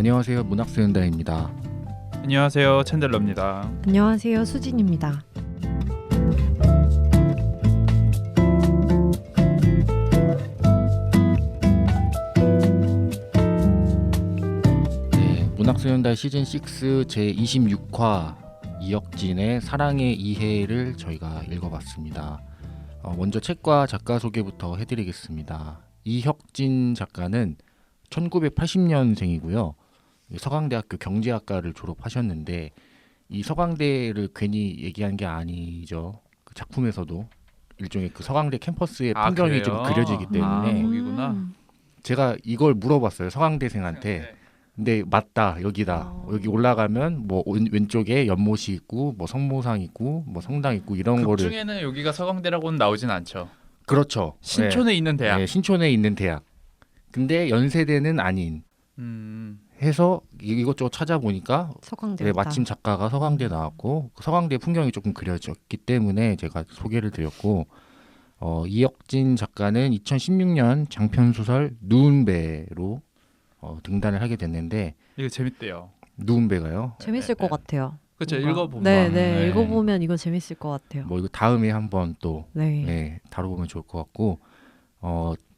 안녕하세요. 문학수연다입니다. 안녕하세요. 챈들러입니다. 안녕하세요. 수진입니다. 네, 문학수연다 시즌 6 제26화 이혁진의 사랑의 이해를 저희가 읽어봤습니다. 먼저 책과 작가 소개부터 해드리겠습니다. 이혁진 작가는 1980년생이고요. 서강대학교 경제학과를 졸업하셨는데 이 서강대를 괜히 얘기한 게 아니죠. 그 작품에서도 일종의 그 서강대 캠퍼스의 풍경이 좀 그려지기 때문에 거기구나. 제가 이걸 물어봤어요. 서강대생한테. 근데 맞다, 여기다. 여기 올라가면 뭐 왼쪽에 연못이 있고 뭐 성모상 있고 뭐 성당 있고 이런 극 거를. 중에는 여기가 서강대라고는 나오진 않죠. 그렇죠. 신촌에 있는 대학. 네, 신촌에 있는 대학. 근데 연세대는 아닌. 해서 이것저것 찾아보니까 서강대. 마침 작가가 서강대 나왔고 서강대 풍경이 조금 그려졌기 때문에 제가 소개를 드렸고, 이혁진 작가는 2016년 장편 소설 누운배로 등단을 하게 됐는데 이거 재밌대요. 누운배가요? 재밌을 것 같아요. 그렇죠. 뭔가. 읽어보면. 네, 읽어보면 이거 재밌을 것 같아요. 뭐 이거 다음에 한번 또 다뤄보면 좋을 것 같고,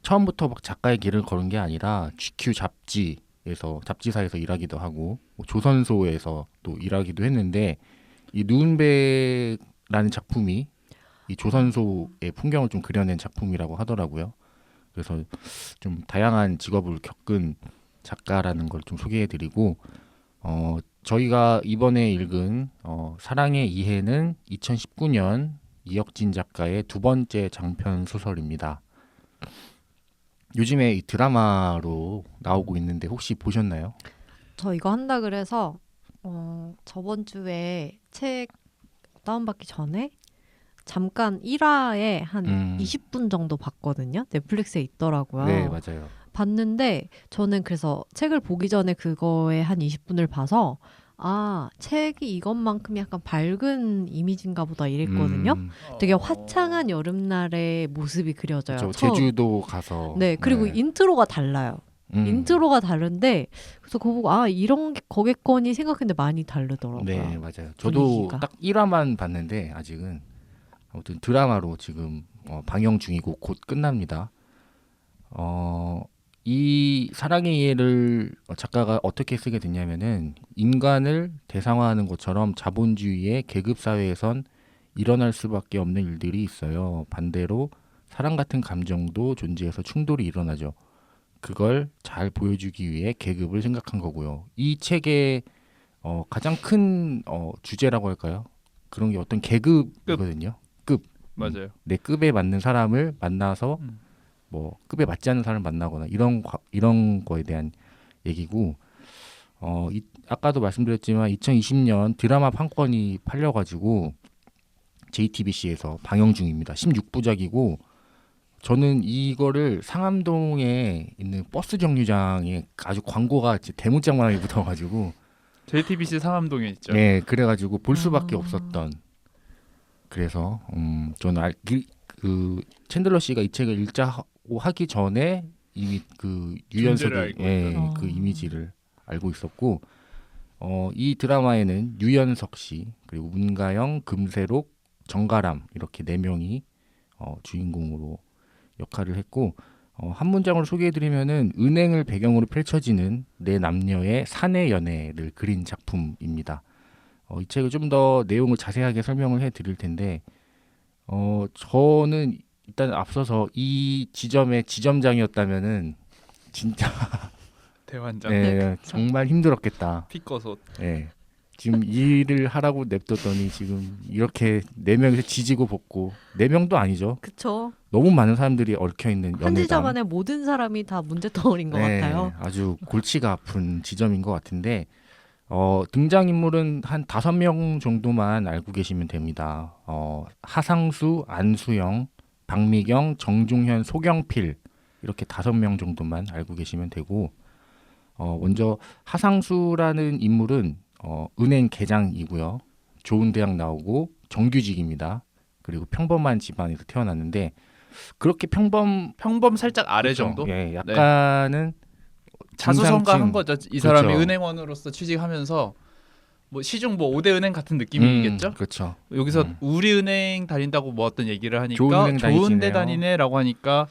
처음부터 막 작가의 길을 걸은 게 아니라 GQ 잡지사에서 일하기도 하고 조선소에서 또 일하기도 했는데 이 누운배라는 작품이 이 조선소의 풍경을 좀 그려낸 작품이라고 하더라고요. 그래서 좀 다양한 직업을 겪은 작가라는 걸 좀 소개해드리고, 저희가 이번에 읽은 사랑의 이해는 2019년 이혁진 작가의 두 번째 장편 소설입니다. 요즘에 이 드라마로 나오고 있는데 혹시 보셨나요? 저 이거 한다 그래서 저번 주에 책 다운받기 전에 잠깐 1화에 한 20분 정도 봤거든요. 넷플릭스에 있더라고요. 네, 맞아요. 봤는데 저는 그래서 책을 보기 전에 그거에 한 20분을 봐서 책이 이것만큼 약간 밝은 이미지인가 보다 이랬거든요. 되게 화창한 여름날의 모습이 그려져요. 그렇죠. 제주도 가서. 네, 그리고 인트로가 달라요. 인트로가 다른데 그래서 그거 보고 이런 거겠거니 생각했는데 많이 다르더라고요. 네, 맞아요. 저도 분위기가. 딱 1화만 봤는데 아직은 아무튼 드라마로 지금 방영 중이고 곧 끝납니다. 이 사랑의 이해를 작가가 어떻게 쓰게 됐냐면은 인간을 대상화하는 것처럼 자본주의의 계급 사회에선 일어날 수밖에 없는 일들이 있어요. 반대로 사랑 같은 감정도 존재해서 충돌이 일어나죠. 그걸 잘 보여주기 위해 계급을 생각한 거고요. 이 책의 가장 큰 주제라고 할까요? 그런 게 어떤 계급이거든요. 급. 맞아요. 내 급에 맞는 사람을 만나서 뭐 급에 맞지 않는 사람을 만나거나 이런 거에 대한 얘기고, 아까도 말씀드렸지만 2020년 드라마 판권이 팔려가지고 JTBC에서 방영 중입니다. 16부작이고 저는 이거를 상암동에 있는 버스 정류장에 아주 광고가 대문짝만하게 붙어가지고 JTBC 상암동에 있죠. 네, 그래가지고 볼 수밖에 없었던. 그래서 저는 그 챈들러 씨가 이 책을 읽자고 하기 전에 이미 그 유연석의 그 이미지를 알고 있었고, 이 드라마에는 유연석 씨 그리고 문가영, 금세록, 정가람 이렇게 4명이 주인공으로 역할을 했고, 한 문장으로 소개해드리면은 은행을 배경으로 펼쳐지는 네 남녀의 사내 연애를 그린 작품입니다. 이 책을 좀 더 내용을 자세하게 설명을 해드릴 텐데, 저는 일단 앞서서 이 지점의 지점장이었다면은 진짜 대환장. 네, 정말 힘들었겠다. 피꺼솥. 네. 지금 일을 하라고 냅뒀더니 지금 이렇게 4명이서 지지고 볶고, 4명도 아니죠. 그쵸. 너무 많은 사람들이 얽혀있는 한 연애담. 지점안에 모든 사람이 다 문제덩어리인 것 같아요. 아주 골치가 아픈 지점인 것 같은데, 등장인물은 한 5명 정도만 알고 계시면 됩니다. 하상수, 안수영, 박미경, 정종현, 소경필 이렇게 5명 정도만 알고 계시면 되고, 먼저 하상수라는 인물은 은행 계장이고요. 좋은 대학 나오고 정규직입니다. 그리고 평범한 집안에서 태어났는데 그렇게 평범 살짝 아래 그렇죠. 정도? 예, 약간은 자수성가한 거죠. 이 사람이 그렇죠. 은행원으로서 취직하면서 뭐 시중 뭐 5대 은행 같은 느낌이겠죠. 그렇죠. 여기서 우리은행 다닌다고 뭐 어떤 얘기를 하니까 좋은 은행 좋은데 다니시네요. 다니네라고 하니까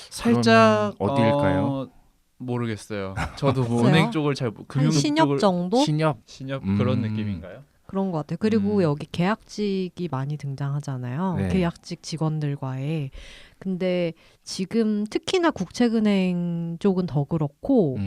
살짝 그러면 어디일까요? 모르겠어요. 저도 뭐 글쎄요. 은행 쪽을 잘 금융 한 신협 쪽을 정도 신협. 그런 느낌인가요? 그런 것 같아요. 그리고 음. 여기 계약직이 많이 등장하잖아요. 네. 계약직 직원들과의. 근데 지금 특히나 국책은행 쪽은 더 그렇고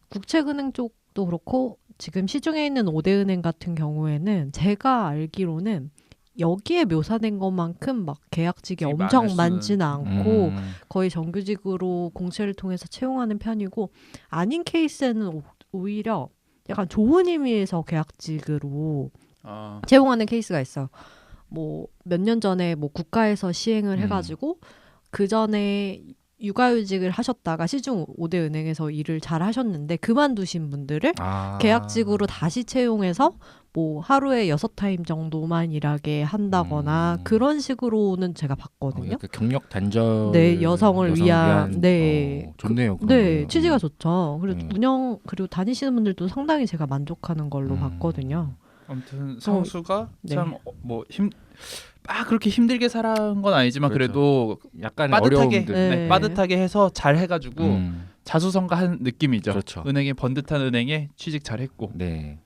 국책은행 쪽도 그렇고 지금 시중에 있는 5대 은행 같은 경우에는 제가 알기로는 여기에 묘사된 것만큼 막 계약직이 되게 엄청 많을 수는- 많지는 않고 거의 정규직으로 공채를 통해서 채용하는 편이고 아닌 케이스에는 오히려 약간 좋은 의미에서 계약직으로 아, 채용하는 케이스가 있어요. 뭐 몇 년 전에 뭐 국가에서 시행을 해가지고 그 전에 육아휴직을 하셨다가 시중 5대 은행에서 일을 잘 하셨는데 그만두신 분들을 계약직으로 다시 채용해서 뭐 하루에 6타임 정도만 일하게 한다거나 그런 식으로는 제가 봤거든요. 약간 경력 단절. 네, 여성을 위한 네. 좋네요. 그런 네, 거는. 취지가 좋죠. 그리고 네. 그리고 다니시는 분들도 상당히 제가 만족하는 걸로 봤거든요. 아무튼 성수가 네. 참 뭐 그렇게 힘들게 살아온 건 아니지만 그렇죠. 그래도 약간 빠듯하게 어려움들. 네. 빠듯하게 해서 잘 해가지고 자수성가한 느낌이죠. 그렇죠. 은행에 번듯한 은행에 취직 잘했고. 네.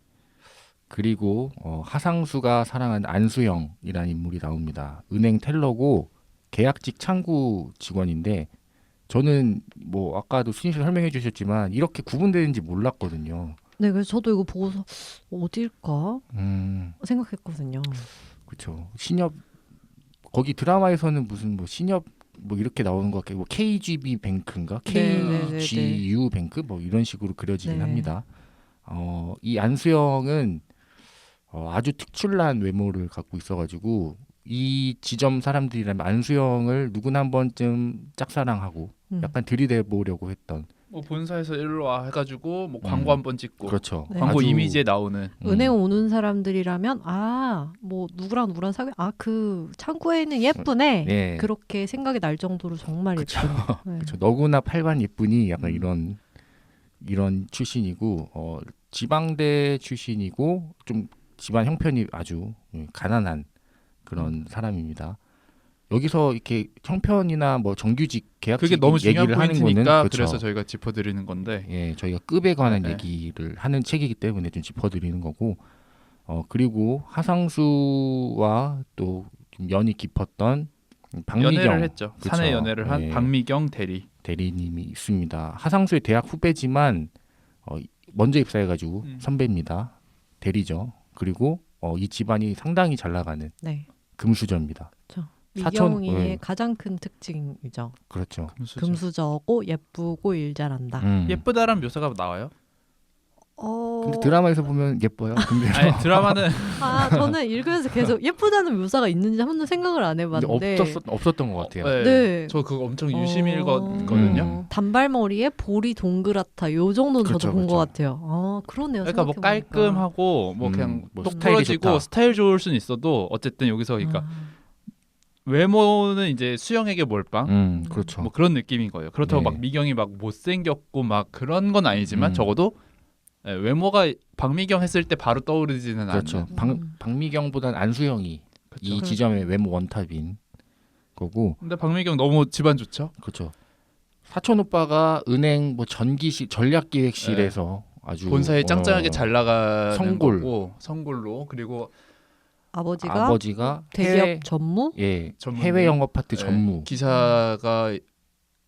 그리고 하상수가 사랑하는 안수영이라는 인물이 나옵니다. 은행 텔러고 계약직 창구 직원인데 저는 뭐 아까도 수님 씨 설명해 주셨지만 이렇게 구분되는지 몰랐거든요. 네, 그래서 저도 이거 보고서 어딜까 생각했거든요. 그렇죠. 신협 거기 드라마에서는 무슨 뭐 신협 뭐 이렇게 나오는 것 같고 뭐 KGB 뱅크인가 네, KGU 뱅크 뭐 이런 식으로 그려지긴 네. 합니다. 이 안수영은 아주 특출난 외모를 갖고 있어가지고 이 지점 사람들이라면 안수영을 누구나 한 번쯤 짝사랑하고 약간 들이대 보려고 했던. 뭐 본사에서 일로 와 해가지고 뭐 광고 한번 찍고. 그렇죠. 네. 광고 아주- 이미지에 나오는. 은행 오는 사람들이라면 뭐 누구랑 사귀 그 창구에 있는 예쁘네. 네. 그렇게 생각이 날 정도로 정말 그쵸. 예쁜. 네. 그렇죠. 너구나 팔관 예쁘니 약간 이런 출신이고 지방대 출신이고 좀 집안 형편이 아주 가난한 그런 사람입니다. 여기서 이렇게 형편이나 뭐 정규직 계약직 그게 너무 중요한 얘기를 하는 포인트니까 거는 그래서 그렇죠. 저희가 짚어드리는 건데. 예, 저희가 급에 관한 네. 얘기를 하는 책이기 때문에 좀 짚어드리는 거고 그리고 하상수와 또 좀 연이 깊었던 박미경 연애를 했죠. 그쵸. 사내 연애를 한 예. 박미경 대리. 대리님이 있습니다. 하상수의 대학 후배지만 먼저 입사해가지고 선배입니다. 대리죠. 그리고 이 집안이 상당히 잘 나가는 네. 금수저입니다. 미경이의 네. 가장 큰 특징이죠. 그렇죠. 금수저고 예쁘고 일 잘한다. 예쁘다란 묘사가 나와요? 근데 드라마에서 보면 예뻐요. 근데 아니 드라마는 저는 읽으면서 계속 예쁘다는 묘사가 있는지 한 번도 생각을 안 해봤는데 없었던 것 같아요. 네. 네. 저 그거 엄청 유심히 읽었거든요. 단발머리에 볼이 동그랗다. 요 정도는 그렇죠, 저도 본 것 그렇죠. 같아요. 그러네요. 그러니까 뭐 생각해보니까. 깔끔하고 뭐 그냥 뭐 똑 스타일이 부러지고 좋다. 스타일 좋을 수는 있어도 어쨌든 여기서 그러니까 외모는 이제 수영에게 몰빵 그렇죠. 뭐 그런 느낌인 거예요. 그렇다고 네. 막 미경이 막 못생겼고 막 그런 건 아니지만 적어도 외모가 박미경 했을 때 바로 떠오르지는 그렇죠. 않는. 박미경보다는 안수영이 이 지점의 외모 원탑인 거고. 근데 박미경 너무 집안 좋죠. 그렇죠. 사촌 오빠가 은행 뭐 전기실 전략기획실에서 아주 본사에 짱짱하게 잘 나가는 성골. 거고 성골로 그리고 아버지가 대기업 전무? 전무님. 해외 영업 파트 네, 전무. 기사가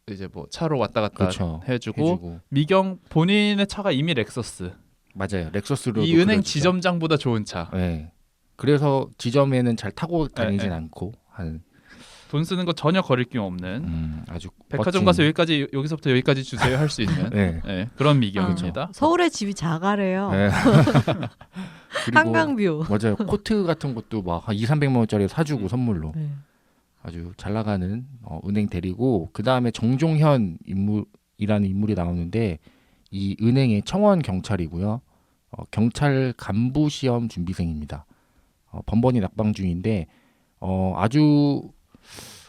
이제 뭐 차로 왔다 갔다 그렇죠. 해주고 미경 본인의 차가 이미 렉서스. 맞아요. 렉서스로 이 은행 지점장보다 좋은 차. 네. 그래서 지점에는 잘 타고 다니진 않고 하는. 돈 쓰는 거 전혀 거리낌 없는 아주 백화점 가서 여기서부터 여기까지 주세요 할 수 있는 네. 그런 미경입니다. 서울에 집이 작아래요. 네. 그리고 한강뷰. 맞아요. 코트 같은 것도 막 한 2,300만 원짜리 사주고 선물로 네. 아주 잘 나가는 은행 대리고 그 다음에 정종현 인물이라는 인물이 나오는데 이 은행의 청원 경찰이고요. 경찰 간부 시험 준비생입니다. 번번이 낙방 중인데 아주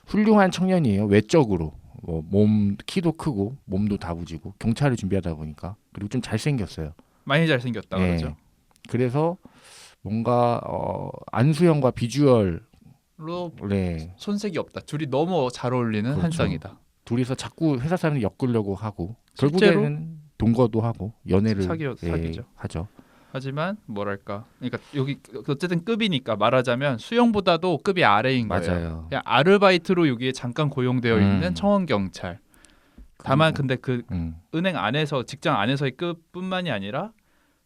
훌륭한 청년이에요. 외적으로 뭐 몸 키도 크고 몸도 다부지고 경찰을 준비하다 보니까 그리고 좀 잘생겼어요. 많이 잘생겼다 네. 그러죠. 그래서 뭔가 안수영과 비주얼 로 네. 손색이 없다. 둘이 너무 잘 어울리는 한 그렇죠. 쌍이다. 둘이서 자꾸 회사 사람을 엮으려고 하고 실제로 결국에는 동거도 하고 연애를 사귀죠. 하죠. 하지만 뭐랄까, 그러니까 여기 어쨌든 급이니까 말하자면 수영보다도 급이 아래인 거예요. 맞아요. 그냥 아르바이트로 여기에 잠깐 고용되어 있는 청원 경찰. 다만 근데 그 은행 안에서 직장 안에서의 급뿐만이 아니라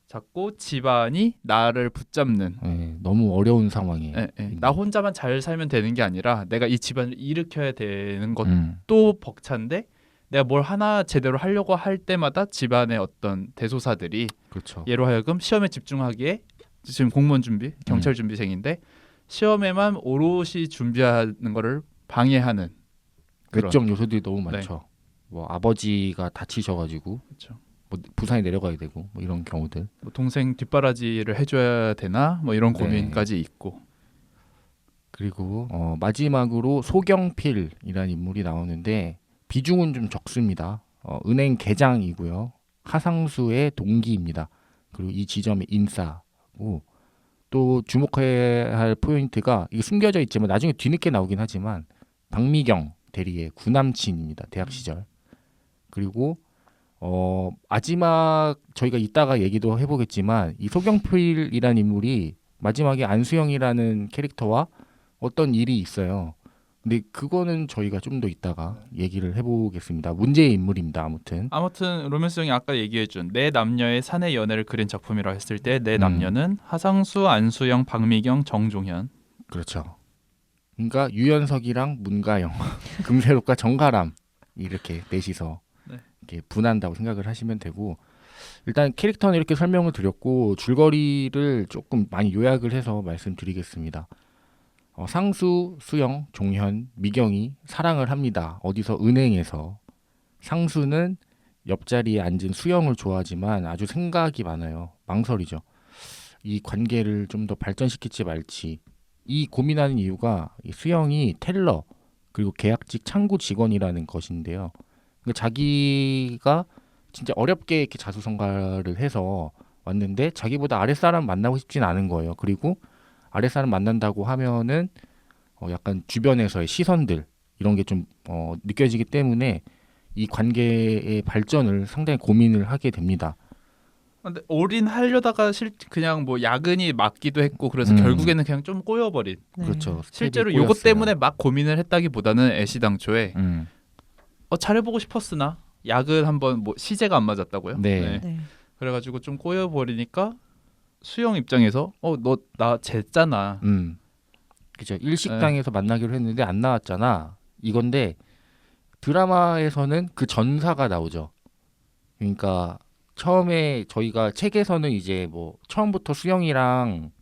자꾸 집안이 나를 붙잡는. 네, 너무 어려운 상황이에요. 나 혼자만 잘 살면 되는 게 아니라 내가 이 집안을 일으켜야 되는 것도 벅찬데 내가 뭘 하나 제대로 하려고 할 때마다 집안의 어떤 대소사들이 그렇죠. 얘로 하여금 시험에 집중하기에 지금 공무원 준비, 경찰 준비생인데 시험에만 오롯이 준비하는 거를 방해하는 외적 요소들이 너무 많죠. 뭐 아버지가 다치셔가지고 그렇죠. 뭐 부산에 내려가야 되고 뭐 이런 경우들. 뭐 동생 뒷바라지를 해줘야 되나 뭐 이런 고민까지 있고. 그리고 마지막으로 소경필이라는 인물이 나오는데 비중은 좀 적습니다. 은행 계장이고요. 하상수의 동기입니다. 그리고 이 지점의 인싸고 또 주목해야 할 포인트가 이게 숨겨져 있지만 나중에 뒤늦게 나오긴 하지만 박미경 대리의 구남친입니다. 대학 시절. 그리고 마지막 저희가 이따가 얘기도 해보겠지만 이 소경필이라는 인물이 마지막에 안수영이라는 캐릭터와 어떤 일이 있어요. 근데 그거는 저희가 좀 더 이따가 얘기를 해보겠습니다. 문제의 인물입니다. 아무튼 로맨스 형이 아까 얘기해준 내 남녀의 사내 연애를 그린 작품이라고 했을 때 내 남녀는 하상수, 안수영, 박미경, 정종현. 그렇죠. 그러니까 유연석이랑 문가영, 금세록과 정가람 이렇게 넷이서 이렇게 분한다고 생각을 하시면 되고 일단 캐릭터는 이렇게 설명을 드렸고 줄거리를 조금 많이 요약을 해서 말씀드리겠습니다. 상수, 수영, 종현, 미경이 사랑을 합니다. 어디서? 은행에서. 상수는 옆자리에 앉은 수영을 좋아하지만 아주 생각이 많아요. 망설이죠. 이 관계를 좀 더 발전시킬지 말지. 이 고민하는 이유가 이 수영이 텔러 그리고 계약직 창구 직원이라는 것인데요. 그러니까 자기가 진짜 어렵게 이렇게 자수성가를 해서 왔는데 자기보다 아랫사람 만나고 싶진 않은 거예요. 그리고 아랫사람 만난다고 하면은 약간 주변에서의 시선들 이런 게 좀 느껴지기 때문에 이 관계의 발전을 상당히 고민을 하게 됩니다. 근데 올인하려다가 그냥 뭐 야근이 맞기도 했고 그래서 결국에는 그냥 좀 꼬여버린. 그렇죠. 실제로 요것 때문에 막 고민을 했다기보다는 애시당초에 잘해보고 싶었으나 야근 한번 뭐 시제가 안 맞았다고요? 네. 그래가지고 좀 꼬여버리니까 수영 입장에서 너 나 쟀잖아. 그죠. 일식당에서 만나기로 했는데 안 나왔잖아. 이건데 드라마에서는 그 전사가 나오죠. 그러니까 처음에 저희가 책에서는 이제 뭐 처음부터 수영이랑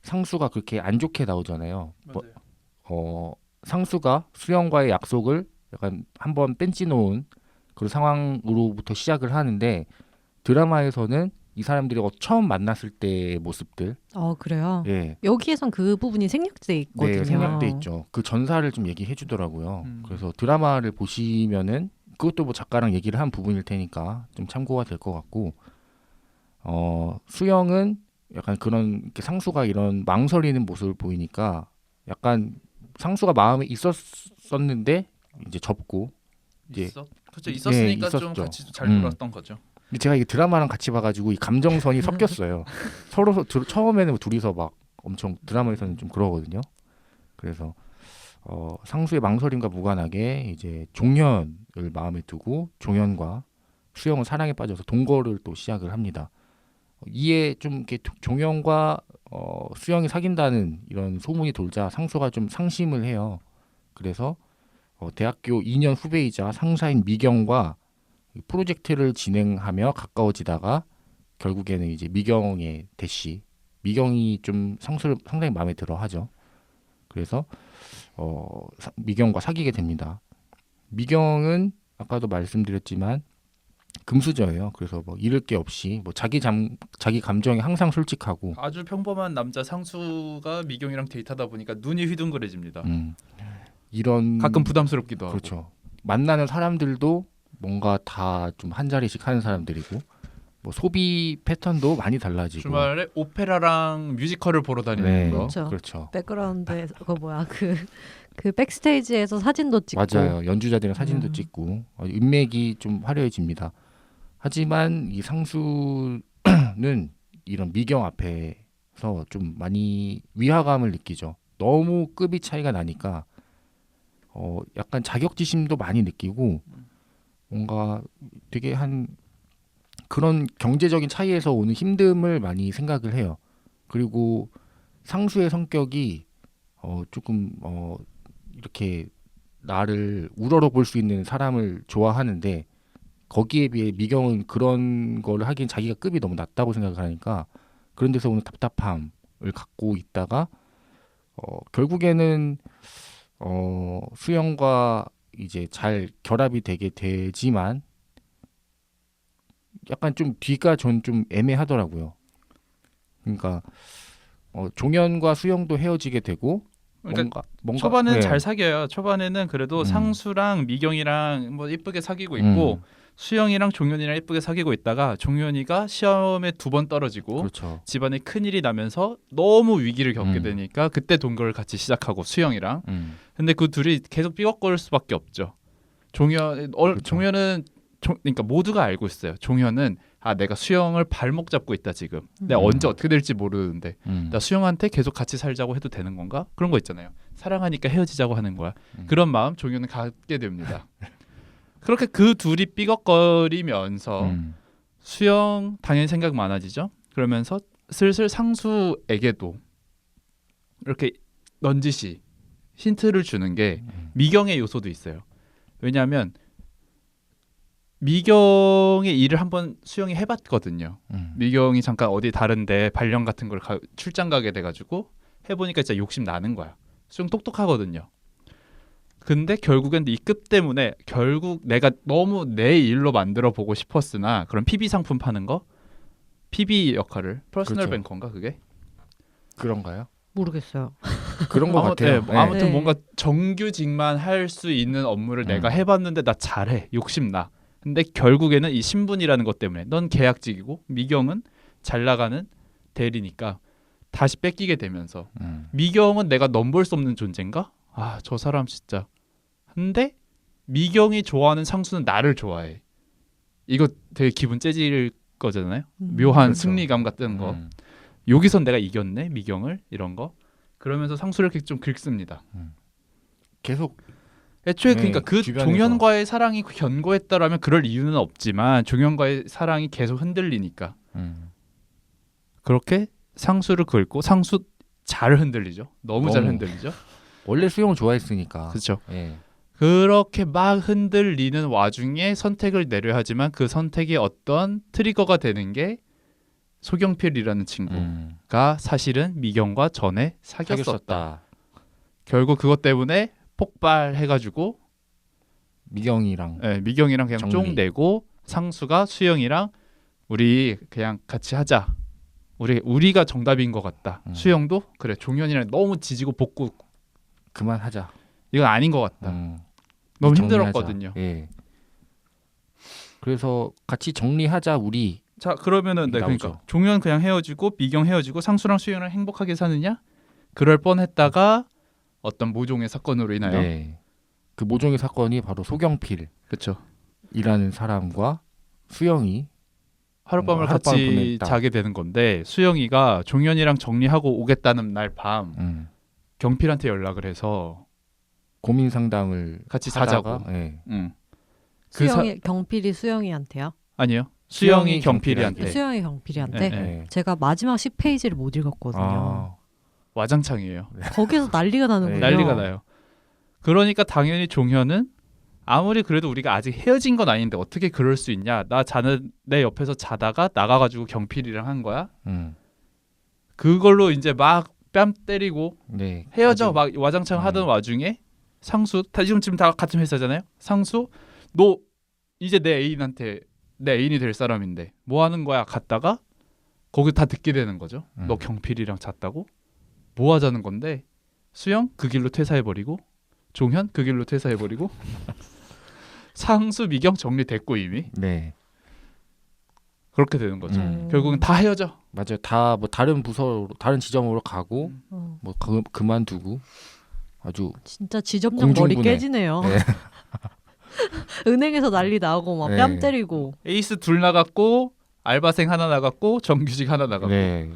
상수가 그렇게 안 좋게 나오잖아요. 상수가 수영과의 약속을 약간 한번 뺀지 놓은 그런 상황으로부터 시작을 하는데 드라마에서는 이 사람들이 처음 만났을 때의 모습들. 그래요? 예. 여기에선 그 부분이 생략돼 있거든요. 네, 생략돼 있죠. 그 전사를 좀 얘기해 주더라고요. 그래서 드라마를 보시면은 그것도 뭐 작가랑 얘기를 한 부분일 테니까 좀 참고가 될 것 같고 수영은 약간 그런 이렇게 상수가 이런 망설이는 모습을 보이니까 약간 상수가 마음에 있었었는데 이제 접고 이제 그렇죠. 있었으니까 좀 있었죠. 같이 잘 놀았던 거죠. 근데 제가 이게 드라마랑 같이 봐가지고 이 감정선이 섞였어요. 서로 처음에는 둘이서 막 엄청 드라마에서는 좀 그러거든요. 그래서 상수의 망설임과 무관하게 이제 종현을 마음에 두고 종현과 수영은 사랑에 빠져서 동거를 또 시작을 합니다. 이에 좀 이렇게 종현과 수영이 사귄다는 이런 소문이 돌자 상수가 좀 상심을 해요. 그래서 대학교 2년 후배이자 상사인 미경과 프로젝트를 진행하며 가까워지다가 결국에는 이제 미경의 대시, 미경이 좀 상수를 상당히 마음에 들어하죠. 그래서 미경과 사귀게 됩니다. 미경은 아까도 말씀드렸지만 금수저예요. 그래서 뭐 잃을 게 없이 뭐 자기 감정에 항상 솔직하고 아주 평범한 남자 상수가 미경이랑 데이트하다 보니까 눈이 휘둥그레집니다. 이런 가끔 부담스럽기도 하고. 그렇죠. 만나는 사람들도 뭔가 다 좀 한 자리씩 하는 사람들이고 뭐 소비 패턴도 많이 달라지고 주말에 오페라랑 뮤지컬을 보러 다니는 네, 거. 그렇죠. 그렇죠. 백그라운드에 그거 뭐야 그 백스테이지에서 사진도 찍고 맞아요. 연주자들이랑 사진도 찍고 인맥이 좀 화려해집니다. 하지만 이 상수는 이런 미경 앞에서 좀 많이 위화감을 느끼죠. 너무 급이 차이가 나니까 약간 자격지심도 많이 느끼고 뭔가 되게 한 그런 경제적인 차이에서 오는 힘듦을 많이 생각을 해요. 그리고 상수의 성격이 조금 이렇게 나를 우러러 볼 수 있는 사람을 좋아하는데 거기에 비해 미경은 그런 걸 하기엔 자기가 급이 너무 낮다고 생각을 하니까 그런 데서 오는 답답함을 갖고 있다가 결국에는 수영과 이제 잘 결합이 되게 되지만 약간 좀 뒤가 전 좀 애매하더라고요. 그러니까 종현과 수영도 헤어지게 되고 그러니까 뭔가 초반에는 네. 잘 사귀어요. 초반에는 그래도 상수랑 미경이랑 뭐 이쁘게 사귀고 있고 수영이랑 종현이랑 이쁘게 사귀고 있다가 종현이가 시험에 2번 떨어지고 그렇죠. 집안에 큰일이 나면서 너무 위기를 겪게 되니까 그때 동거를 같이 시작하고 수영이랑 근데 그 둘이 계속 삐걱거릴 수밖에 없죠. 그렇죠. 종현은 그러니까 모두가 알고 있어요. 종현은 내가 수영을 발목 잡고 있다 지금. 내가 언제 어떻게 될지 모르는데 나 수영한테 계속 같이 살자고 해도 되는 건가? 그런 거 있잖아요. 사랑하니까 헤어지자고 하는 거야. 그런 마음 종현은 갖게 됩니다. 그렇게 그 둘이 삐걱거리면서 수영 당연히 생각 많아지죠. 그러면서 슬슬 상수에게도 이렇게 넌지시 힌트를 주는 게 미경의 요소도 있어요. 왜냐하면 미경의 일을 한번 수영이 해봤거든요. 미경이 잠깐 어디 다른데 발령 같은 걸 출장 가게 돼가지고 해보니까 진짜 욕심 나는 거야. 수영 똑똑하거든요. 근데 결국엔 이 급 때문에 결국 내가 너무 내 일로 만들어 보고 싶었으나 그런 PB 상품 파는 거 PB 역할을 퍼스널 그렇죠. 뱅커인가 그게? 그런가요? 모르겠어요. 그런 것 같아요. 네, 아무튼 네. 뭔가 정규직만 할 수 있는 업무를 내가 해봤는데 나 잘해 욕심나. 근데 결국에는 이 신분이라는 것 때문에 넌 계약직이고 미경은 잘 나가는 대리니까 다시 뺏기게 되면서 미경은 내가 넘볼 수 없는 존재인가? 저 사람 진짜. 근데 미경이 좋아하는 상수는 나를 좋아해. 이거 되게 기분 째질 거잖아요. 묘한 그렇죠. 승리감 같은 거. 여기선 내가 이겼네 미경을 이런 거. 그러면서 상수를 이렇게 좀 긁습니다. 계속 애초에 네, 그러니까 그 주변에서. 종현과의 사랑이 견고했다라면 그럴 이유는 없지만 종현과의 사랑이 계속 흔들리니까 그렇게 상수를 긁고 상수 잘 흔들리죠. 너무 잘 흔들리죠. 원래 수영을 좋아했으니까. 그렇죠. 예. 그렇게 막 흔들리는 와중에 선택을 내려야 하지만 그 선택이 어떤 트리거가 되는 게 소경필이라는 친구가 사실은 미경과 전에 사귀었었다. 결국 그것 때문에 폭발해가지고 미경이랑 미경이랑 그냥 정리. 쫑 내고 상수가 수영이랑 우리 그냥 같이 하자. 우리가 정답인 것 같다. 수영도 그래 종현이랑 너무 지지고 볶고 그만하자. 이건 아닌 것 같다. 너무 정리하자. 힘들었거든요. 예. 그래서 같이 정리하자 우리. 자 그러면은 나오죠. 그러니까 종현 그냥 헤어지고 미경 헤어지고 상수랑 수영이랑 행복하게 사느냐? 그럴 뻔했다가 어떤 모종의 사건으로 인하여 네. 그 모종의 사건이 바로 소경필이라는 그렇죠. 사람과 수영이 하룻밤을 하룻밤을 같이 보냈다. 자게 되는 건데 수영이가 종현이랑 정리하고 오겠다는 날 밤 경필한테 연락을 해서 고민 상담을 같이 하다가, 자자고. 예. 수영이 경필이 수영이한테요? 아니요. 수영이 수영이 경필이한테. 네. 수영이 경필이한테? 네. 예. 제가 마지막 10페이지를 못 읽었거든요. 아, 와장창이에요. 거기서 난리가 나는군요. 네. 난리가 나요. 그러니까 당연히 종현은 아무리 그래도 우리가 아직 헤어진 건 아닌데 어떻게 그럴 수 있냐? 나 자는 내 옆에서 자다가 나가가지고 경필이랑 한 거야. 그걸로 이제 막 뺨 때리고 네. 헤어져 아주- 막 와장창 하던 와중에 상수 지금 다 같은 회사잖아요. 상수 너 이제 내 애인이 될 사람인데 뭐 하는 거야? 갔다가 거기 다 듣게 되는 거죠. 너 경필이랑 잤다고? 뭐 하자는 건데? 수영 그 길로 퇴사해버리고 종현 그 길로 퇴사해버리고 상수 미경 정리됐고 이미 네. 그렇게 되는 거죠. 음. 결국은 다 헤어져. 맞아요. 다 뭐 다른 부서로 다른 지점으로 가고 뭐 그만두고 아주 진짜 지점장 머리 공중분해. 깨지네요. 네. 은행에서 난리 나고 막 네. 뺨 때리고. 에이스 둘 나갔고 알바생 하나 나갔고 정규직 하나 나갔고. 네.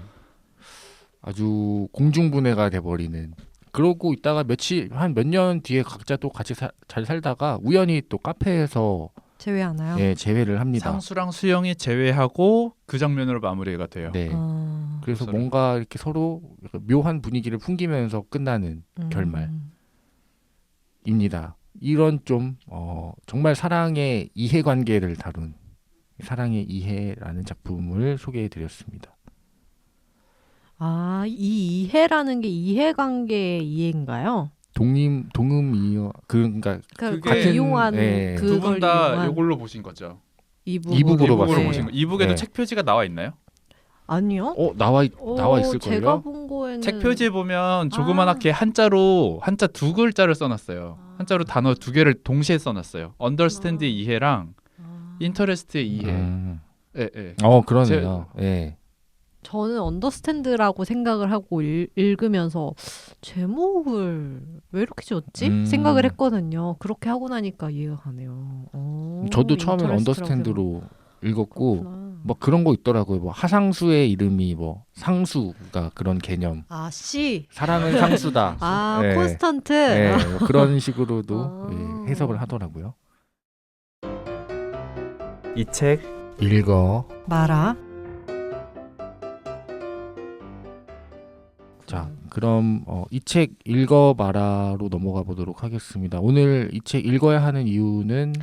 아주 공중분해가 돼버리는. 그러고 있다가 한 몇 년 뒤에 각자 또 같이 잘 살다가 우연히 또 카페에서 제외하나요? 예, 재회를 합니다. 상수랑 수영이 제외하고 그 장면으로 마무리가 돼요. 네. 아, 그래서 서로. 뭔가 이렇게 서로 묘한 분위기를 풍기면서 끝나는 결말입니다. 이런 좀 정말 사랑의 이해관계를 다룬 사랑의 이해라는 작품을 소개해드렸습니다. 아, 이 이해라는 게 이해관계의 이해인가요? 동음 이어 그러니까 그러니까 그게- 이용한 네. 그걸 두 분 다 이용한 이걸로 보신 거죠. 이북으로 이북으로 이북으로 봤어요. 보신 거. 이북에도 네. 책 표지가 나와 있나요? 아니요? 나와 있을 제가 걸요. 본 거에는 책 표지에 보면 조그만하게 한자 두 글자를 써놨어요. 한자로 단어 두 개를 동시에 써놨어요. understand의 이해랑 interest의 이해. 예, 예. 그러네요. 예. 저는 언더스탠드라고 생각을 하고 읽으면서 제목을 왜 이렇게 지었지? 생각을 했거든요. 그렇게 하고 나니까 이해가 가네요. 저도 처음엔 인터레스트라고 언더스탠드로 읽었고 그렇구나. 뭐 그런 거 있더라고요. 뭐 하상수의 이름이 뭐 상수가 그런 개념. 아, 씨. 사랑은 상수다. 아, 예. 콘스탄트. 예, 뭐 그런 식으로도 아. 예, 해석을 하더라고요. 이 책 읽어. 마라. 자, 그럼 이 책 읽어봐라로 넘어가 보도록 하겠습니다. 오늘 이 책 읽어야 하는 이유는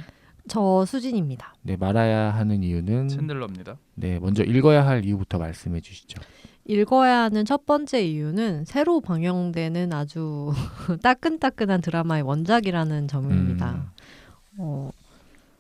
저 수진입니다. 네, 말아야 하는 이유는 챈들러입니다. 네, 먼저 읽어야 할 이유부터 말씀해 주시죠. 읽어야 하는 첫 번째 이유는 새로 방영되는 아주 따끈따끈한 드라마의 원작이라는 점입니다.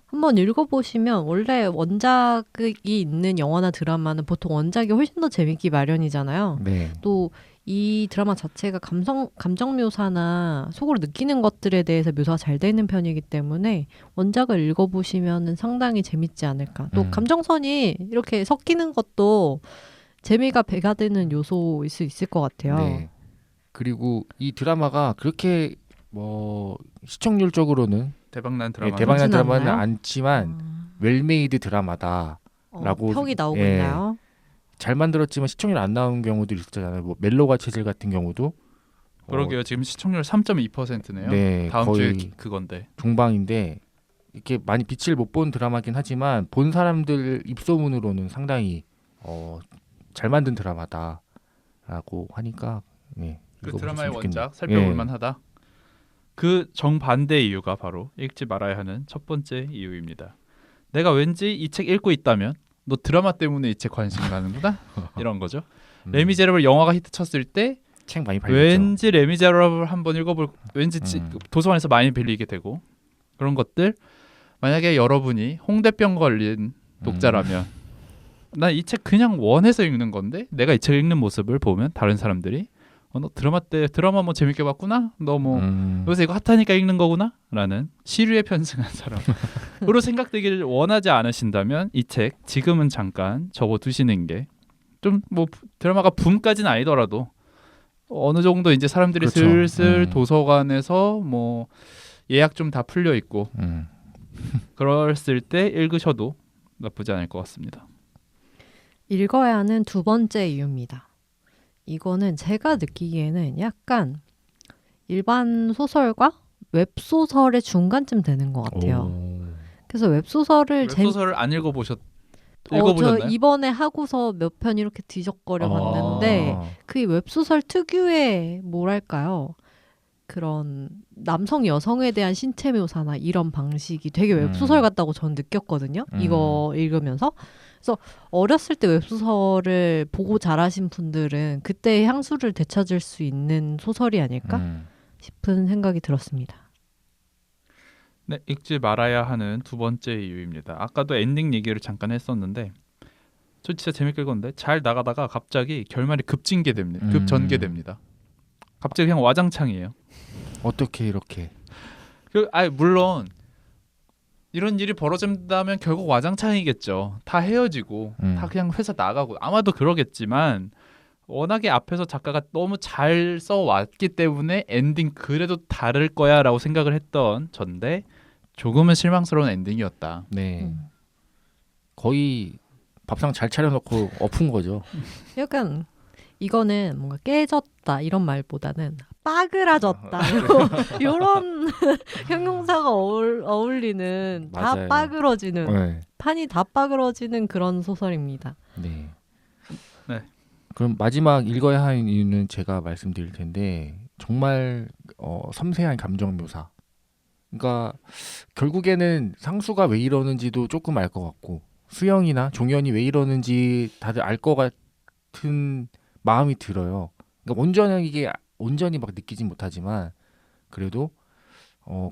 한번 읽어보시면 원래 원작이 있는 영화나 드라마는 보통 원작이 훨씬 더 재밌기 마련이잖아요. 네. 또 이 드라마 자체가 감정 묘사나 속으로 느끼는 것들에 대해서 묘사가 잘 되는 편이기 때문에 원작을 읽어보시면 상당히 재밌지 않을까. 또 감정선이 이렇게 섞이는 것도 재미가 배가 되는 요소일 수 있을 것 같아요. 네. 그리고 이 드라마가 그렇게 뭐 시청률적으로는 대박난 드라마. 대박난 그렇진 드라마는 않나요? 않지만 웰메이드 드라마다라고 평이 나오고 예. 있나요? 잘 만들었지만 시청률 안 나오는 경우도 있었잖아요. 뭐 멜로가 체질 같은 경우도 그러게요. 지금 시청률 3.2%네요. 네, 다음 거의 주에 그건데. 중방인데 이렇게 많이 빛을 못 본 드라마긴 하지만 본 사람들 입소문으로는 상당히 잘 만든 드라마다라고 하니까 네, 그 읽어보셨으면 드라마의 좋겠네요. 원작 살펴볼 만하다. 그 정반대의 이유가 바로 읽지 말아야 하는 첫 번째 이유입니다. 내가 왠지 이 책 읽고 있다면 너 드라마 때문에 이 책 관심 가는구나? 이런 거죠. 레미제라블 영화가 히트쳤을 때 책 많이 팔렸죠. 왠지 레미제라블 한번 읽어볼 왠지 음. 도서관에서 많이 빌리게 되고 그런 것들 만약에 여러분이 홍대병 걸린 독자라면 난 이 책 그냥 원해서 읽는 건데 내가 이 책 읽는 모습을 보면 다른 사람들이 너 드라마 뭐 재밌게 봤구나? 너 뭐 요새 이거 핫하니까 읽는 거구나? 라는 시류에 편승한 사람으로 생각되기를 원하지 않으신다면 이 책 지금은 잠깐 접어두시는 게 좀 뭐 드라마가 붐까지는 아니더라도 어느 정도 이제 사람들이 그렇죠. 슬슬 도서관에서 뭐 예약 좀 다 풀려 있고 그랬을 때 읽으셔도 나쁘지 않을 것 같습니다. 읽어야 하는 두 번째 이유입니다. 이거는 제가 느끼기에는 약간 일반 소설과 웹소설의 중간쯤 되는 것 같아요. 그래서 웹소설을 웹소설을 안 읽어보셨나요? 저 이번에 하고서 몇 편 이렇게 뒤적거려 봤는데 그 웹소설 특유의 뭐랄까요? 그런 남성 여성에 대한 신체 묘사나 이런 방식이 되게 웹소설 같다고 저는 느꼈거든요. 이거 읽으면서. 그래서 어렸을 때 웹소설을 보고 자라신 분들은 그때의 향수를 되찾을 수 있는 소설이 아닐까 싶은 생각이 들었습니다. 네, 읽지 말아야 하는 두 번째 이유입니다. 아까도 엔딩 얘기를 잠깐 했었는데 저 진짜 재밌게 읽었는데 잘 나가다가 갑자기 결말이 급전개됩니다. 급전개됩니다. 갑자기 그냥 와장창이에요. 어떻게 이렇게 물론 이런 일이 벌어진다면 결국 와장창이겠죠. 다 헤어지고 다 그냥 회사 나가고 아마도 그러겠지만 워낙에 앞에서 작가가 너무 잘 써왔기 때문에 엔딩 그래도 다를 거야라고 생각을 했던 전데 조금은 실망스러운 엔딩이었다. 네. 거의 밥상 잘 차려놓고 엎은 거죠. 약간 이거는 뭔가 깨졌다 이런 말보다는 빠그라졌다 이런 형용사가 어울리는 다 맞아요. 빠그러지는 네. 판이 다 빠그러지는 그런 소설입니다. 네. 네. 그럼 마지막 읽어야 하는 이유는 제가 말씀드릴 텐데 정말 섬세한 감정 묘사. 그러니까 결국에는 상수가 왜 이러는지도 조금 알 것 같고 수영이나 종현이 왜 이러는지 다들 알 것 같은 마음이 들어요. 그러니까 온전히 막 느끼진 못하지만 그래도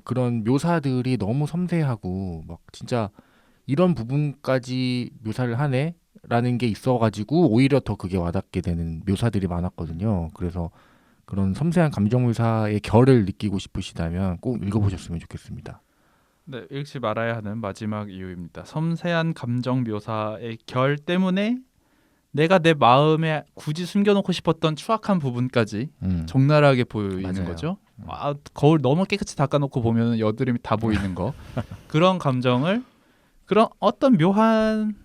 그런 묘사들이 너무 섬세하고 막 진짜 이런 부분까지 묘사를 하네라는 게 있어가지고 오히려 더 그게 와닿게 되는 묘사들이 많았거든요. 그래서 그런 섬세한 감정 묘사의 결을 느끼고 싶으시다면 꼭 읽어보셨으면 좋겠습니다. 네, 읽지 말아야 하는 마지막 이유입니다. 섬세한 감정 묘사의 결 때문에 내가 내 마음에 굳이 숨겨놓고 싶었던 추악한 부분까지 적나라하게 보이는 맞아요. 거죠. 거울 너무 깨끗이 닦아놓고 보면 여드름이 다 보이는 거. 그런 감정을 그런 어떤 묘한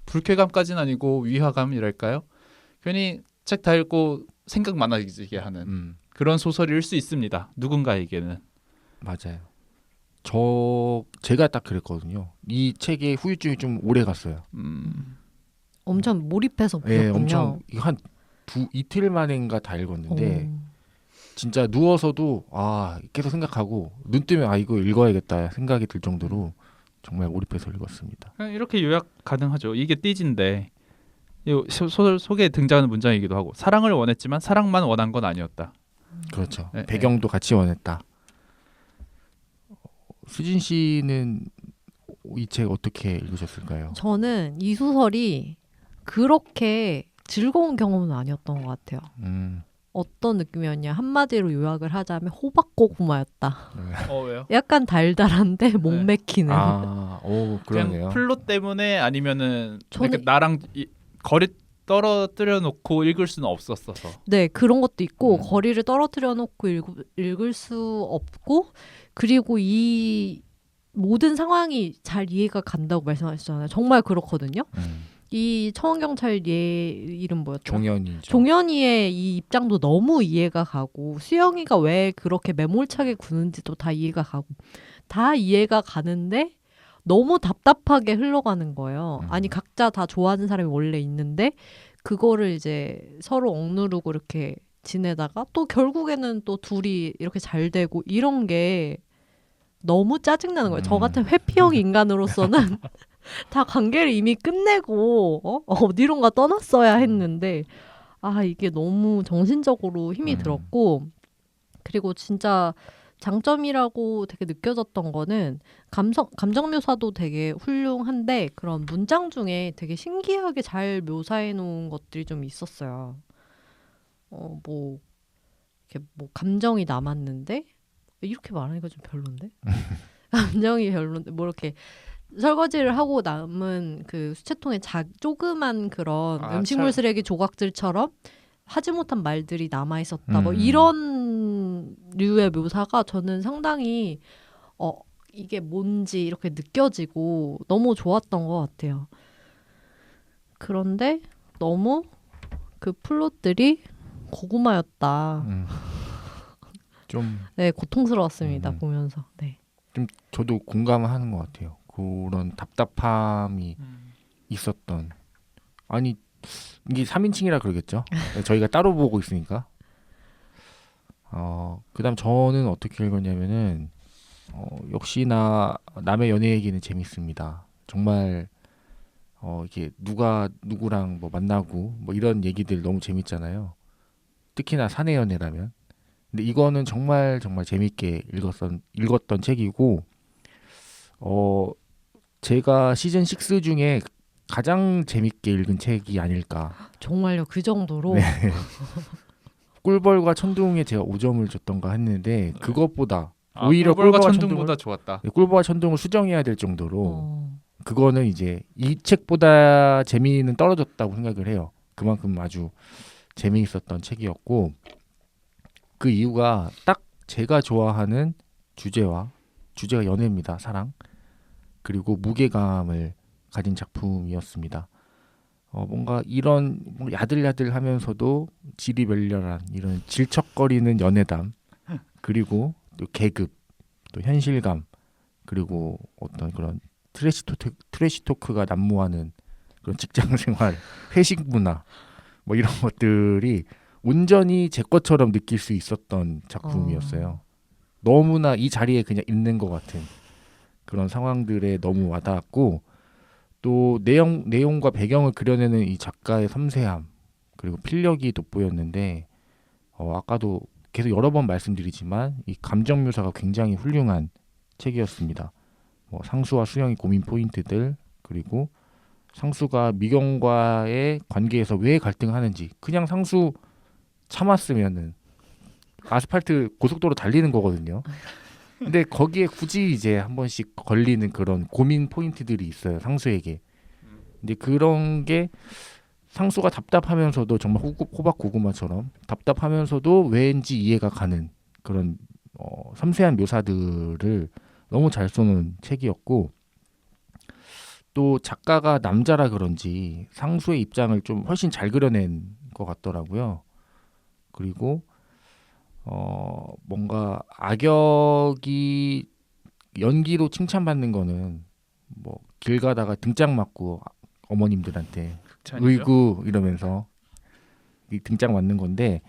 불쾌감까지는 아니고 위화감이랄까요? 괜히 책 다 읽고 생각 많아지게 하는 그런 소설일 수 있습니다. 누군가에게는. 맞아요. 제가 딱 그랬거든요. 이 책의 후유증이 좀 오래 갔어요. 엄청 몰입해서 보셨군요. 네, 엄청 이틀 만인가 다 읽었는데 진짜 누워서도 계속 생각하고 눈 뜨면 이거 읽어야겠다 생각이 들 정도로 정말 몰입해서 읽었습니다. 이렇게 요약 가능하죠. 이게 띠지인데 소설 속에 등장하는 문장이기도 하고 사랑을 원했지만 사랑만 원한 건 아니었다. 그렇죠. 네, 배경도 같이 원했다. 수진 씨는 이 책 어떻게 읽으셨을까요? 저는 이 소설이 그렇게 즐거운 경험은 아니었던 것 같아요. 어떤 느낌이었냐 한마디로 요약을 하자면 호박고구마였다. 왜요? 약간 달달한데 못 맥히는. 그러네요. 그냥 플롯 때문에 아니면은 저는 나랑 거리 떨어뜨려 놓고 읽을 수는 없었어서. 네, 그런 것도 있고 거리를 떨어뜨려 놓고 읽을 수 없고 그리고 이 모든 상황이 잘 이해가 간다고 말씀하셨잖아요. 정말 그렇거든요. 이 청원경찰 얘 이름 뭐였죠? 종현이죠. 종현이의 이 입장도 너무 이해가 가고 수영이가 왜 그렇게 매몰차게 구는지도 다 이해가 가고 다 이해가 가는데 너무 답답하게 흘러가는 거예요. 아니 각자 다 좋아하는 사람이 원래 있는데 그거를 이제 서로 억누르고 이렇게 지내다가 또 결국에는 또 둘이 이렇게 잘 되고 이런 게 너무 짜증나는 거예요. 저 같은 회피형 인간으로서는 다 관계를 이미 끝내고 어디론가 떠났어야 했는데 이게 너무 정신적으로 힘이 들었고 그리고 진짜 장점이라고 되게 느껴졌던 거는 감정 묘사도 되게 훌륭한데 그런 문장 중에 되게 신기하게 잘 묘사해 놓은 것들이 좀 있었어요. 이렇게 감정이 남았는데 이렇게 말하니까 좀 별론데 감정이 별론데 이렇게 설거지를 하고 남은 그 수채통에 조그만 그런 음식물 쓰레기 조각들처럼 하지 못한 말들이 남아 있었다. 이런 류의 묘사가 저는 상당히 이게 뭔지 이렇게 느껴지고 너무 좋았던 것 같아요. 그런데 너무 그 플롯들이 고구마였다. 좀 네, 고통스러웠습니다. 보면서. 네. 좀 저도 공감하는 것 같아요. 그런 답답함이 있었던. 아니 이게 3인칭이라 그러겠죠. 저희가 따로 보고 있으니까. 그다음 저는 어떻게 읽었냐면은 역시나 남의 연애 얘기는 재밌습니다. 정말 이게 누가 누구랑 만나고 이런 얘기들 너무 재밌잖아요. 특히나 사내 연애라면. 근데 이거는 정말 재밌게 읽었던 책이고 제가 시즌 6 중에 가장 재밌게 읽은 책이 아닐까. 정말요? 그 정도로? 네. 꿀벌과 천둥에 제가 5점을 줬던가 했는데 그것보다 오히려 꿀벌과 꿀벌과 천둥보다 좋았다. 꿀벌과 천둥을 수정해야 될 정도로 그거는 이제 이 책보다 재미는 떨어졌다고 생각을 해요. 그만큼 아주 재미있었던 책이었고 그 이유가 딱 제가 좋아하는 주제가 연애입니다. 사랑 그리고 무게감을 가진 작품이었습니다. 뭔가 이런 야들야들하면서도 지리멸렬한 이런 질척거리는 연애담 그리고 또 계급 또 현실감 그리고 어떤 그런 트래시 토크가 난무하는 그런 직장생활 회식 문화 뭐 이런 것들이 온전히 제 것처럼 느낄 수 있었던 작품이었어요. 너무나 이 자리에 그냥 있는 것 같은 그런 상황들에 너무 와닿았고 또 내용과 배경을 그려내는 이 작가의 섬세함 그리고 필력이 돋보였는데 아까도 계속 여러 번 말씀드리지만 이 감정 묘사가 굉장히 훌륭한 책이었습니다. 상수와 수영의 고민 포인트들 그리고 상수가 미경과의 관계에서 왜 갈등하는지 그냥 상수 참았으면은 아스팔트 고속도로 달리는 거거든요. 근데 거기에 굳이 이제 한 번씩 걸리는 그런 고민 포인트들이 있어요. 상수에게. 근데 그런 게 상수가 답답하면서도 정말 호박 고구마처럼 답답하면서도 왠지 이해가 가는 그런 섬세한 묘사들을 너무 잘 써놓은 책이었고 또 작가가 남자라 그런지 상수의 입장을 좀 훨씬 잘 그려낸 것 같더라고요. 그리고 뭔가 악역이 연기로 칭찬받는 거는 뭐 길 가다가 등짝 맞고 어머님들한테 으이구 이러면서 등짝 맞는 건데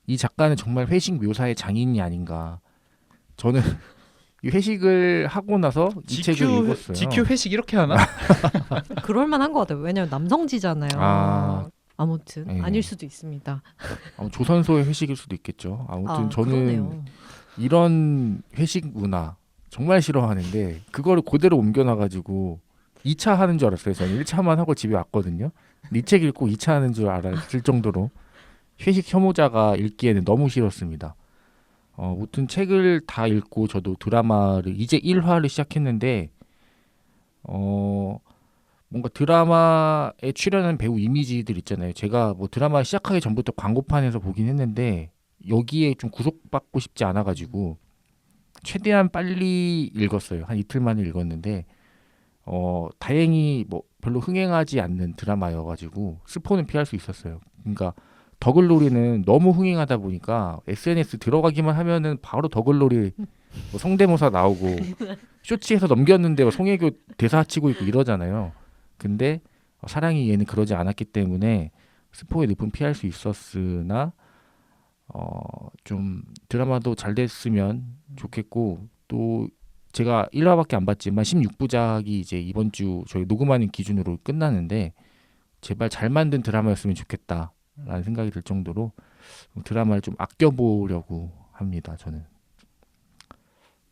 이 작가는 정말 회식 묘사의 장인이 아닌가. 저는 이 회식을 하고 나서 이 책을 읽었어요. GQ 회식 이렇게 하나? 그럴만한 것 같아요. 왜냐면 남성지잖아요. 아무튼 네. 아닐 수도 있습니다. 조선소의 회식일 수도 있겠죠. 아무튼 저는 그러네요. 이런 회식 문화 정말 싫어하는데 그거를 그대로 옮겨놔가지고 2차 하는 줄 알았어요. 저는 1차만 하고 집에 왔거든요. 이 책 읽고 2차 하는 줄 알았을 정도로 회식 혐오자가 읽기에는 너무 싫었습니다. 아무튼 책을 다 읽고 저도 드라마를 이제 1화를 시작했는데 뭔가 드라마에 출연한 배우 이미지들 있잖아요. 제가 뭐 드라마 시작하기 전부터 광고판에서 보긴 했는데 여기에 좀 구속받고 싶지 않아가지고 최대한 빨리 읽었어요. 한 이틀 만에 읽었는데 다행히 뭐 별로 흥행하지 않는 드라마여가지고 스포는 피할 수 있었어요. 그러니까 더글로리는 너무 흥행하다 보니까 SNS 들어가기만 하면은 바로 더글로리 뭐 성대모사 나오고 쇼츠에서 넘겼는데 송혜교 대사 치고 있고 이러잖아요. 근데 사랑이 얘는 그러지 않았기 때문에 스포의 늪은 피할 수 있었으나 좀 드라마도 잘 됐으면 좋겠고 또 제가 1화밖에 안 봤지만 16부작이 이제 이번 주 저희 녹음하는 기준으로 끝나는데 제발 잘 만든 드라마였으면 좋겠다라는 생각이 들 정도로 드라마를 좀 아껴보려고 합니다. 저는.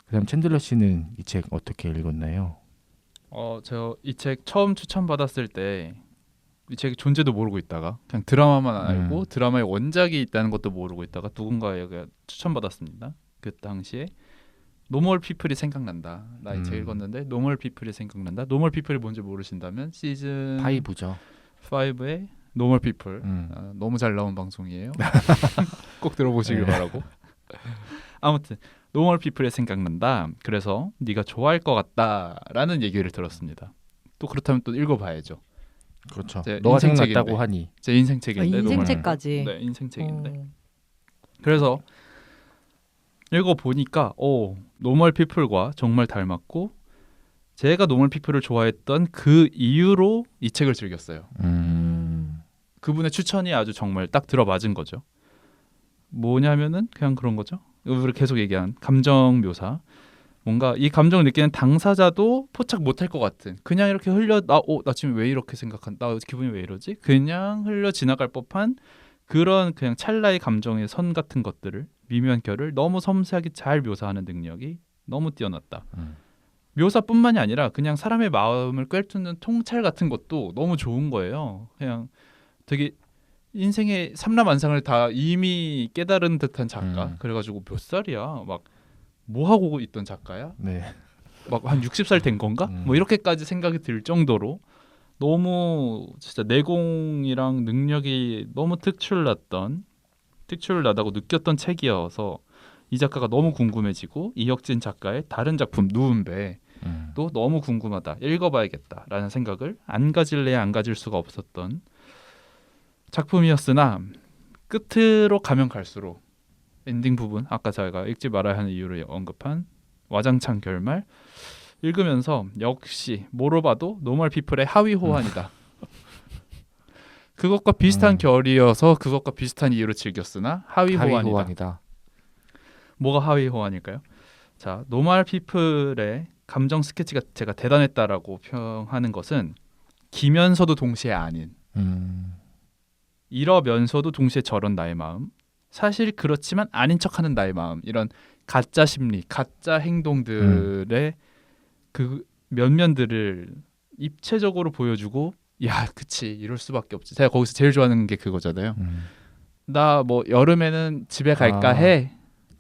그다음 챈들러 씨는 이 책 어떻게 읽었나요? 저 이 책 처음 추천받았을 때 이 책의 존재도 모르고 있다가 그냥 드라마만 알고 드라마의 원작이 있다는 것도 모르고 있다가 누군가에게 추천받았습니다. 그 당시에 노멀 피플이 생각난다. 나 이 책 읽었는데 노멀 피플이 생각난다. 노멀 피플이 뭔지 모르신다면 시즌 5죠. 5의 노멀 피플 너무 잘 나온 방송이에요. 꼭 들어보시길 바라고. 아무튼 노멀 피플이 생각난다. 그래서 네가 좋아할 것 같다라는 얘기를 들었습니다. 또 그렇다면 또 읽어봐야죠. 그렇죠. 너가 생각났다고 하니. 제 인생 책인데. 인생책까지. 네, 인생 책인데. 그래서 읽어보니까 노멀 피플과 정말 닮았고 제가 노멀 피플을 좋아했던 그 이유로 이 책을 즐겼어요. 그분의 추천이 아주 정말 딱 들어맞은 거죠. 뭐냐면은 그냥 그런 거죠. 우리 계속 얘기한 감정 묘사. 뭔가 이 감정을 느끼는 당사자도 포착 못할 것 같은 그냥 이렇게 나 지금 왜 이렇게 나 기분이 왜 이러지? 그냥 흘려 지나갈 법한 그런 그냥 찰나의 감정의 선 같은 것들을 미묘한 결을 너무 섬세하게 잘 묘사하는 능력이 너무 뛰어났다. 묘사뿐만이 아니라 그냥 사람의 마음을 꿰뚫는 통찰 같은 것도 너무 좋은 거예요. 그냥 되게 인생의 삼라만상을 다 이미 깨달은 듯한 작가. 그래가지고 몇 살이야? 막 뭐 하고 있던 작가야? 네. 막 한 60살 된 건가? 뭐 이렇게까지 생각이 들 정도로 너무 진짜 내공이랑 능력이 너무 특출나다고 느꼈던 책이어서 이 작가가 너무 궁금해지고 이혁진 작가의 다른 작품 누운배도 너무 궁금하다. 읽어봐야겠다라는 생각을 안 가질래야 안 가질 수가 없었던 작품이었으나 끝으로 가면 갈수록 엔딩 부분 아까 제가 읽지 말아야 하는 이유를 언급한 와장창 결말 읽으면서 역시 뭐로 봐도 노멀 피플의 하위 호환이다. 그것과 비슷한 결이어서 그것과 비슷한 이유로 즐겼으나 하위 호환이다. 뭐가 하위 호환일까요? 자, 노멀 피플의 감정 스케치가 제가 대단했다라고 평하는 것은 기면서도 동시에 아닌 이러면서도 동시에 저런 나의 마음 사실 그렇지만 아닌 척하는 나의 마음 이런 가짜 심리, 가짜 행동들의 그 면면들을 입체적으로 보여주고 야, 그치 이럴 수밖에 없지. 제가 거기서 제일 좋아하는 게 그거잖아요. 나 뭐 여름에는 집에 갈까 해.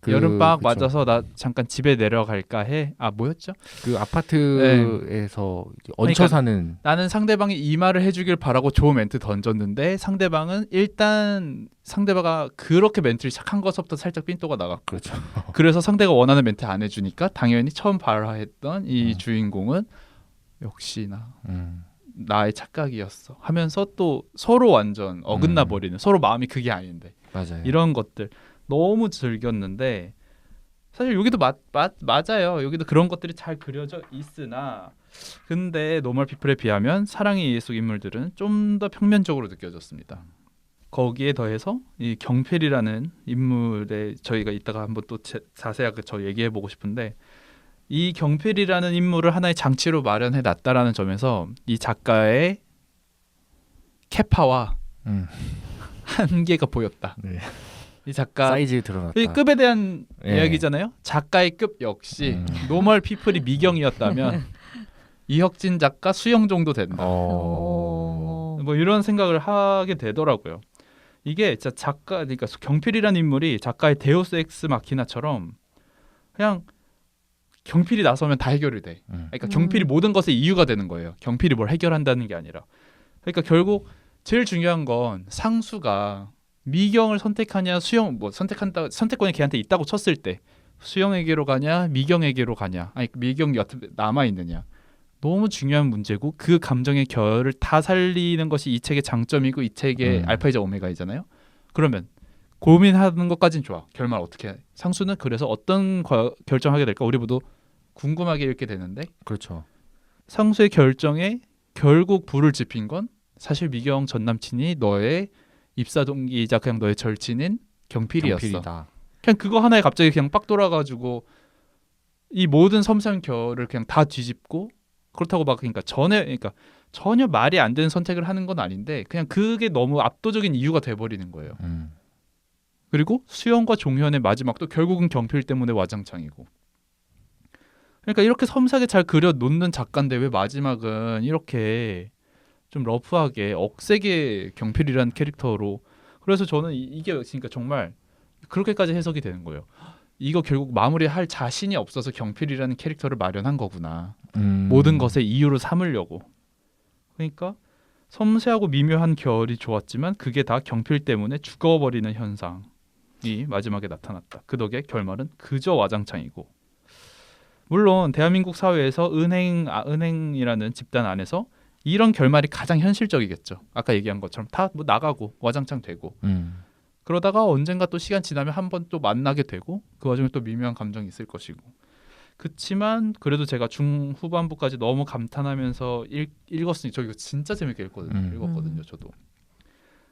여름방학 맞아서 나 잠깐 집에 내려갈까 해. 아 뭐였죠? 그 아파트에서 얹혀 그러니까 사는 나는 상대방이 이 말을 해주길 바라고 좋은 멘트 던졌는데 상대방은 일단 상대방이 그렇게 멘트를 시작한 것부터 살짝 삔또가 나갔고 그렇죠. 그래서 상대가 원하는 멘트 안 해주니까 당연히 처음 발화했던 이 주인공은 역시나 나의 착각이었어 하면서 또 서로 완전 어긋나 버리는 서로 마음이 그게 아닌데 맞아요. 이런 것들 너무 즐겼는데 사실 여기도 맞아요. 여기도 그런 것들이 잘 그려져 있으나 근데 노멀 피플에 비하면 사랑의 이해 속 인물들은 좀 더 평면적으로 느껴졌습니다. 거기에 더해서 이 경필이라는 인물에 저희가 이따가 한번 또 자세하게 저 얘기해보고 싶은데 이 경필이라는 인물을 하나의 장치로 마련해 놨다라는 점에서 이 작가의 캐파와 한계가 보였다. 네. 이 작가 사이즈 드러났다. 이 급에 대한 이야기잖아요. 작가의 급 역시 노멀 피플이 미경이었다면 이혁진 작가 수영 정도 된다. 뭐 이런 생각을 하게 되더라고요. 이게 진짜 작가 그러니까 경필이라는 인물이 작가의 데우스 엑스 마키나처럼 그냥 경필이 나서면 다 해결이 돼. 그러니까 경필이 모든 것의 이유가 되는 거예요. 경필이 뭘 해결한다는 게 아니라. 그러니까 결국 제일 중요한 건 상수가 미경을 선택하냐 수영 뭐 선택권이 걔한테 있다고 쳤을 때 수영에게로 가냐 미경에게로 가냐 아니 미경이 남아 있느냐 너무 중요한 문제고 그 감정의 결을 다 살리는 것이 이 책의 장점이고 이 책의 알파이자 오메가이잖아요. 그러면 고민하는 것까진 좋아. 결말 어떻게 해? 상수는 그래서 어떤 결정하게 될까 우리 모두 궁금하게 읽게 되는데 그렇죠. 상수의 결정에 결국 불을 지핀 건 사실 미경 전 남친이 너의 입사 동기이자 그냥 너의 절친인 경필이었어. 경필이다. 그냥 그거 하나에 갑자기 그냥 빡 돌아가지고 이 모든 섬세한 결을 그냥 다 뒤집고 그렇다고 막 그러니까 전혀 말이 안 되는 선택을 하는 건 아닌데 그냥 그게 너무 압도적인 이유가 돼버리는 거예요. 그리고 수영과 종현의 마지막도 결국은 경필 때문에 와장창이고. 그러니까 이렇게 섬세하게 잘 그려 놓는 작가인데 왜 마지막은 이렇게 좀 러프하게 억세게 경필이라는 캐릭터로 그래서 저는 이게 그러니까 정말 그렇게까지 해석이 되는 거예요. 이거 결국 마무리할 자신이 없어서 경필이라는 캐릭터를 마련한 거구나. 모든 것의 이유로 삼으려고. 그러니까 섬세하고 미묘한 결이 좋았지만 그게 다 경필 때문에 죽어버리는 현상이 마지막에 나타났다. 그 덕에 결말은 그저 와장창이고. 물론 대한민국 사회에서 은행이라는 집단 안에서 이런 결말이 가장 현실적이겠죠. 아까 얘기한 것처럼 다 뭐 나가고 와장창 되고 그러다가 언젠가 또 시간 지나면 한 번 또 만나게 되고 그 와중에 또 미묘한 감정이 있을 것이고 그치만 그래도 제가 중후반부까지 너무 감탄하면서 읽었으니 저 이거 진짜 재밌게 읽었거든요. 저도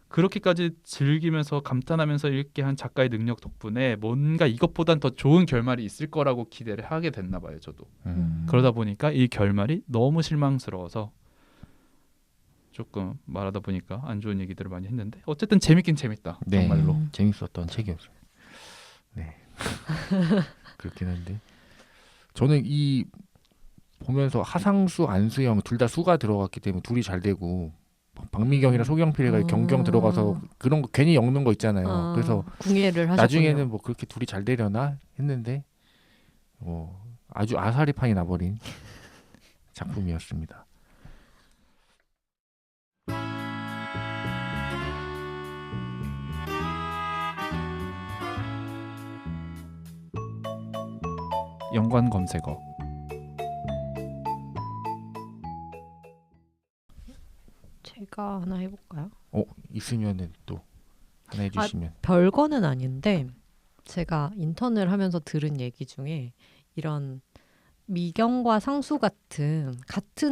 그렇게까지 즐기면서 감탄하면서 읽게 한 작가의 능력 덕분에 뭔가 이것보단 더 좋은 결말이 있을 거라고 기대를 하게 됐나 봐요. 저도 그러다 보니까 이 결말이 너무 실망스러워서 조금 말하다 보니까 안 좋은 얘기들을 많이 했는데 어쨌든 재밌긴 재밌다. 네, 정말로 재밌었던 책이었어요. 네. 그렇긴 한데 저는 이 보면서 하상수, 안수영 둘 다 수가 들어갔기 때문에 둘이 잘 되고 박미경이랑 소경필이가 경경 들어가서 그런 거 괜히 엮는 거 있잖아요. 그래서 궁예를 하셨군요. 나중에는 뭐 그렇게 둘이 잘 되려나 했는데 아주 아사리판이 나버린 작품이었습니다. 연관 검색어. 제가 하나 해볼까요? 있으면은 또 하나 해주시면. 별거는 아닌데 제가 인턴을 하면서 들은 얘기 중에 이런 미경과 상수 같은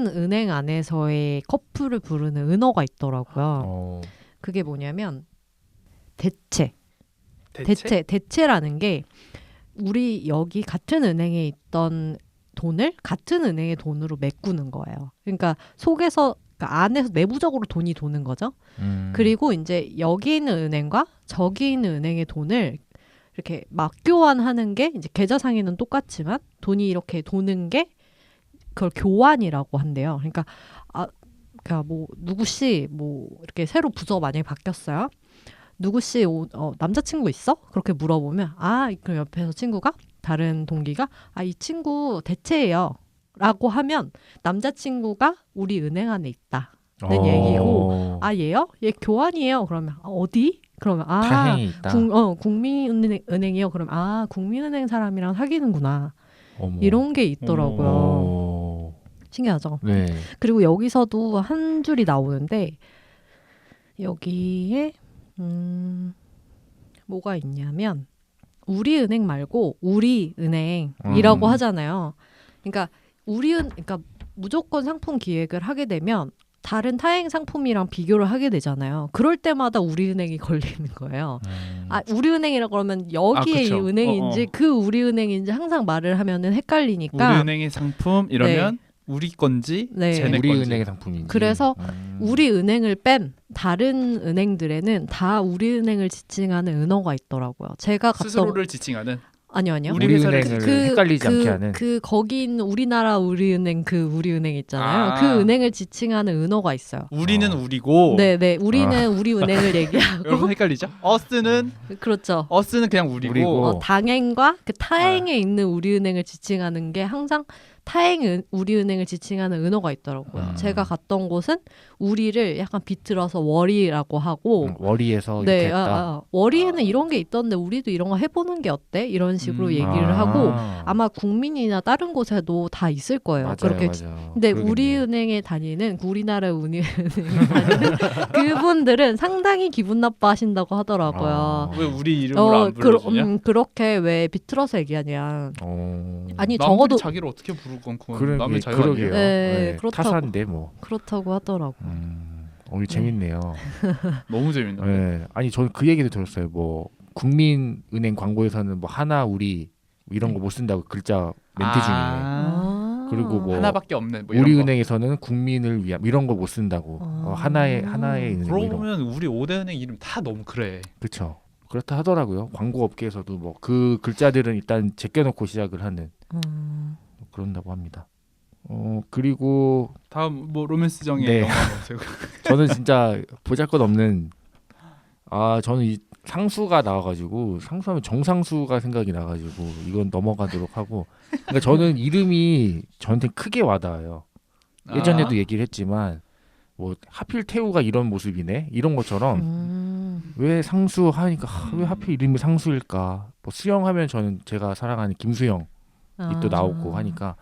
은행 안에서의 커플을 부르는 은어가 있더라고요. 그게 뭐냐면 대체라는 게 우리 여기 같은 은행에 있던 돈을 같은 은행의 돈으로 메꾸는 거예요. 그러니까 속에서 그러니까 안에서 내부적으로 돈이 도는 거죠. 그리고 이제 여기 있는 은행과 저기 있는 은행의 돈을 이렇게 맞교환하는 게 이제 계좌상에는 똑같지만 돈이 이렇게 도는 게 그걸 교환이라고 한대요. 그러니까 그러니까 뭐 누구 씨 뭐 이렇게 새로 부서 만약에 바뀌었어요. 누구 씨 남자친구 있어? 그렇게 물어보면 그럼 옆에서 친구가 다른 동기가 이 친구 대체예요. 라고 하면 남자친구가 우리 은행 안에 있다는 얘기고 얘요? 얘 교환이에요. 그러면 어디? 그러면 다행히 있다. 국민은행이요. 그러면 국민은행 사람이랑 사귀는구나. 어머. 이런 게 있더라고요. 신기하죠? 네. 그리고 여기서도 한 줄이 나오는데 여기에 뭐가 있냐면 우리은행 말고 우리은행이라고 하잖아요. 그러니까 그러니까 무조건 상품 기획을 하게 되면 다른 타행 상품이랑 비교를 하게 되잖아요. 그럴 때마다 우리은행이 걸리는 거예요. 우리은행이라고 그러면 여기에 이 은행인지 그 우리은행인지 항상 말을 하면은 헷갈리니까 우리은행의 상품 이러면 우리 건지 쟤네 우리 건지. 은행의 상품인지. 그래서 우리 은행을 뺀 다른 은행들에는 다 우리 은행을 지칭하는 은어가 있더라고요. 제가 스스로를 지칭하는. 아니요. 우리 은행을 헷갈리지 않게 하는. 거기 있는 우리나라 우리은행 우리은행 있잖아요. 그 은행을 지칭하는 은어가 있어요. 우리는 우리고. 네네. 우리는 우리 은행을 얘기하고. 여러분 헷갈리죠? 어스는 그렇죠. 어스는 그냥 우리고. 당행과 그 타행에 있는 우리은행을 지칭하는 게 항상 우리은행을 지칭하는 은어가 있더라고요. 제가 갔던 곳은 우리를 약간 비틀어서 월이라고 하고 월이에서 이렇게 했다. 월이에는 이런 게 있던데 우리도 이런 거 해보는 게 어때? 이런 식으로 얘기를 하고 아마 국민이나 다른 곳에도 다 있을 거예요. 맞아요, 그렇게. 맞아요. 근데 그러겠네요. 우리은행에 다니는 우리나라 은행에 다니는 그분들은 상당히 기분 나빠하신다고 하더라고요. 왜 우리 이름으로 안 불러주냐? 그렇게 왜 비틀어서 얘기하냐. 아니 남들이 적어도 자기를 어떻게 부를 건 그건 남의 자유 그러게요. 아니에요? 네, 타사인데 뭐. 그렇다고 하더라고. 재밌네요. 너무 재밌다. 네. 아니 저는 그 얘기도 들었어요. 뭐 국민은행 광고에서는 뭐 하나 우리 이런 거 못 쓴다고 글자 멘트 중에. 그리고 뭐 하나밖에 없는 뭐 우리 이런 거. 은행에서는 국민을 위한 이런 거 못 쓴다고. 하나의 은행. 그러고 보면 우리 5대 은행 이름 다 너무 그래. 그렇죠. 그렇다 하더라고요. 광고 업계에서도 뭐 그 글자들은 일단 제껴놓고 시작을 하는 그런다고 합니다. 그리고 다음 뭐 로맨스정의 네. 영화 검색. 저는 진짜 보잘것없는 저는 이 상수가 나와가지고 상수하면 정상수가 생각이 나가지고 이건 넘어가도록 하고. 그러니까 저는 이름이 저한테 크게 와닿아요. 예전에도 얘기를 했지만 뭐 하필 태우가 이런 모습이네 이런 것처럼 왜 상수 하니까 왜 하필 이름이 상수일까. 뭐 수영하면 저는 제가 사랑하는 김수영이 또 나오고 하니까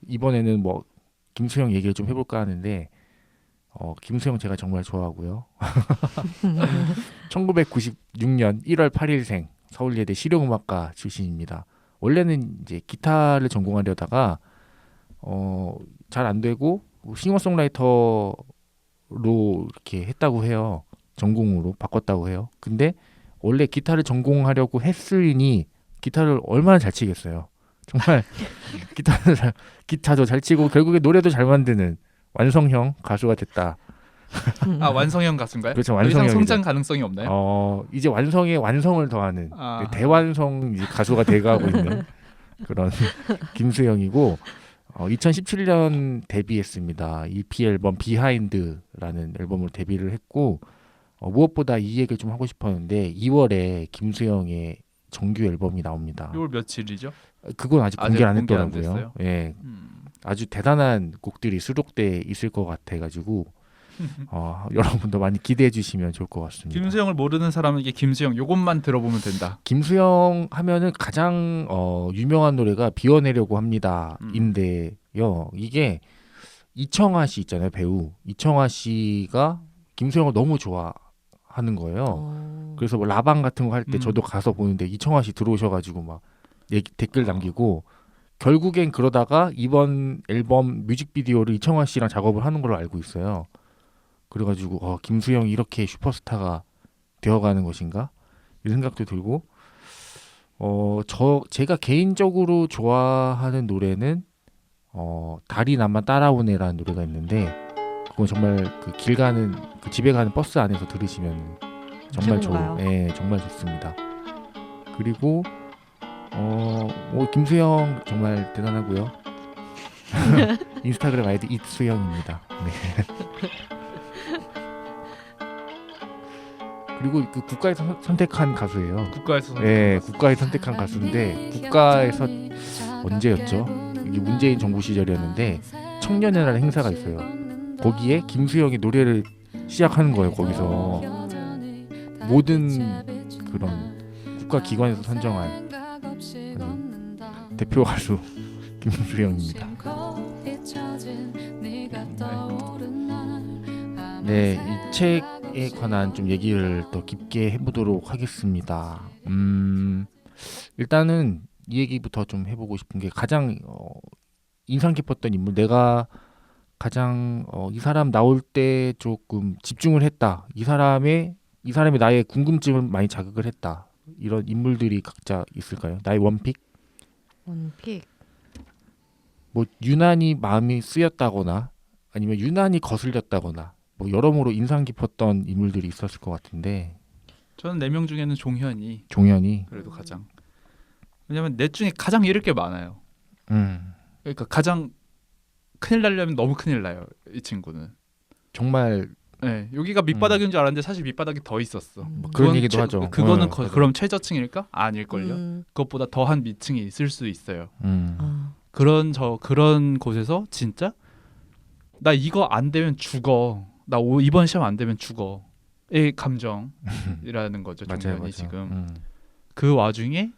이번에는 뭐 김수영 얘기를 좀 해볼까 하는데 김수영 제가 정말 좋아하고요. 1996년 1월 8일생 서울예대 실용음악과 출신입니다. 원래는 이제 기타를 전공하려다가 잘 안 되고 싱어송라이터로 이렇게 했다고 해요. 전공으로 바꿨다고 해요. 근데 원래 기타를 전공하려고 했으니 기타를 얼마나 잘 치겠어요. 정말 기타도 잘 치고 결국에 노래도 잘 만드는 완성형 가수가 됐다. 완성형 가수인가요? 그렇죠. 더 이상 완성형이죠. 성장 가능성이 없나요? 이제 완성에 완성을 더하는 대완성 이제 가수가 돼가고 있는 그런 김수영이고 2017년 데뷔했습니다. EP 앨범 비하인드라는 앨범으로 데뷔를 했고 무엇보다 이 얘기를 좀 하고 싶었는데 2월에 김수영의 정규 앨범이 나옵니다. 6월 며칠이죠? 그건 아직 공개를 안 공개 안 했더라고요. 됐어요? 예, 아주 대단한 곡들이 수록돼 있을 것 같아가지고 여러분도 많이 기대해 주시면 좋을 것 같습니다. 김수영을 모르는 사람에게 김수영 요것만 들어보면 된다. 김수영 하면은 가장 유명한 노래가 비워내려고 합니다인데요. 이게 이청아 씨 있잖아요, 배우. 이청아 씨가 김수영을 너무 좋아하는 거예요. 그래서 뭐 라방 같은 거 할 때 저도 가서 보는데 이청아 씨 들어오셔가지고 막 댓글 남기고 결국엔 그러다가 이번 앨범 뮤직비디오를 이청아 씨랑 작업을 하는 걸로 알고 있어요. 그래가지고 김수영이 이렇게 슈퍼스타가 되어가는 것인가 이런 생각도 들고 제가 개인적으로 좋아하는 노래는 달이 나만 따라오네라는 노래가 있는데 그건 정말 그 길 가는 그 집에 가는 버스 안에서 들으시면 정말 정말 좋습니다. 그리고 김수영 정말 대단하고요. 인스타그램 아이디 이수영입니다. 네. 그리고 그 국가에서 선택한 가수예요. 국가에서 선택한 가수인데 국가에서 언제였죠? 이게 문재인 정부 시절이었는데 청년회라는 행사가 있어요. 거기에 김수영이 노래를 시작하는 거예요. 거기서 모든 그런 국가 기관에서 선정한 대표 가수 김수영입니다. 네, 이 책에 관한 좀 얘기를 더 깊게 해보도록 하겠습니다. 일단은 이 얘기부터 좀 해보고 싶은 게 가장 인상 깊었던 인물, 내가 가장 이 사람 나올 때 조금 집중을 했다. 이 사람이 나의 궁금증을 많이 자극을 했다. 이런 인물들이 각자 있을까요? 나의 원픽? 뭐 유난히 마음이 쓰였다거나 아니면 유난히 거슬렸다거나 뭐 여러모로 인상 깊었던 인물들이 있었을 것 같은데 저는 4명 중에는 종현이 그래도 가장 왜냐면 넷 중에 가장 잃을 게 많아요. 그러니까 가장 큰일 나려면 너무 큰일 나요. 이 친구는 정말 여기가 밑바닥인 줄 알았는데 사실 밑바닥이 더 있었어. 뭐 그런 얘기도 하죠. 그거는 그럼 최저층일까? 아닐걸요. 그것보다 더한 밑층이 있을 수 있어요. 그런 곳에서 진짜 나 이거 안 되면 죽어. 나 이번 시험 안 되면 죽어의 감정이라는 거죠. 종현이 맞아요. 지금 그 와중에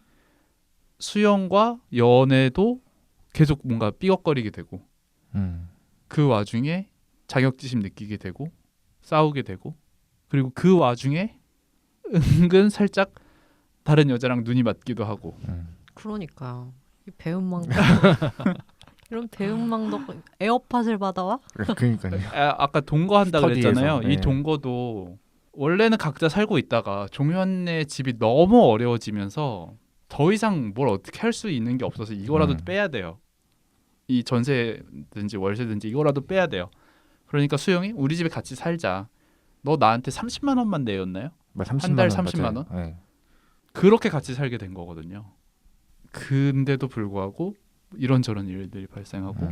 수영과 연애도 계속 뭔가 삐걱거리게 되고 그 와중에 자격지심 느끼게 되고 싸우게 되고 그리고 그 와중에 은근 살짝 다른 여자랑 눈이 맞기도 하고 그러니까요. 이 배은망덕 이런 배은망덕 에어팟을 받아와? 그러니까요. 아까 동거한다 그랬잖아요. 네. 이 동거도 원래는 각자 살고 있다가 종현의 집이 너무 어려워지면서 더 이상 뭘 어떻게 할 수 있는 게 없어서 이거라도 빼야 돼요. 이 전세든지 월세든지 이거라도 빼야 돼요. 그러니까 수영이 우리 집에 같이 살자. 너 나한테 30만 원만 내였나요? 한 달 30만 원? 네. 그렇게 같이 살게 된 거거든요. 근데도 불구하고 이런저런 일들이 발생하고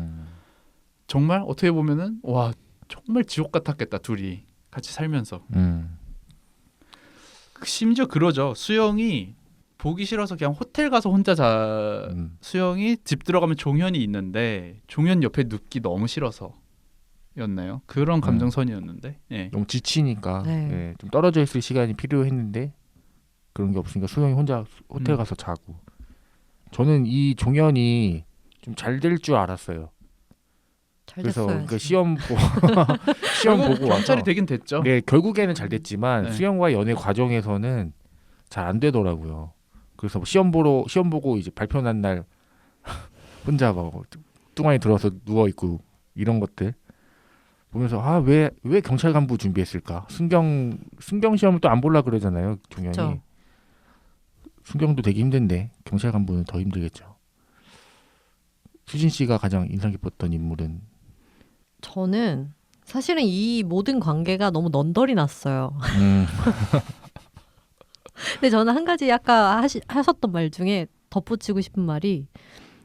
정말 어떻게 보면은 와 정말 지옥 같았겠다. 둘이 같이 살면서 심지어 그러죠. 수영이 보기 싫어서 그냥 호텔 가서 혼자 수영이 집 들어가면 종현이 있는데 종현 옆에 눕기 너무 싫어서였나요? 그런 감정선이었는데 너무 지치니까 좀 떨어져 있을 시간이 필요했는데 그런 게 없으니까 수영이 혼자 호텔 가서 자고 저는 이 종현이 좀 잘 될 줄 알았어요. 그래서 그러니까 시험 보고 경찰이 와서 되긴 됐죠. 네, 결국에는 잘 됐지만 수영과 연애 과정에서는 잘 안 되더라고요. 그래서 시험 보고 이제 발표 난 날 혼자 막 뚱아니 들어서 누워 있고 이런 것들 보면서 왜 경찰 간부 준비했을까? 순경 시험을 또 안 볼라 그러잖아요, 종현이. 그쵸. 순경도 되게 힘든데 경찰 간부는 더 힘들겠죠. 수진 씨가 가장 인상 깊었던 인물은? 저는 사실은 이 모든 관계가 너무 넌덜이 났어요. 근데 저는 한 가지 아까 하셨던 말 중에 덧붙이고 싶은 말이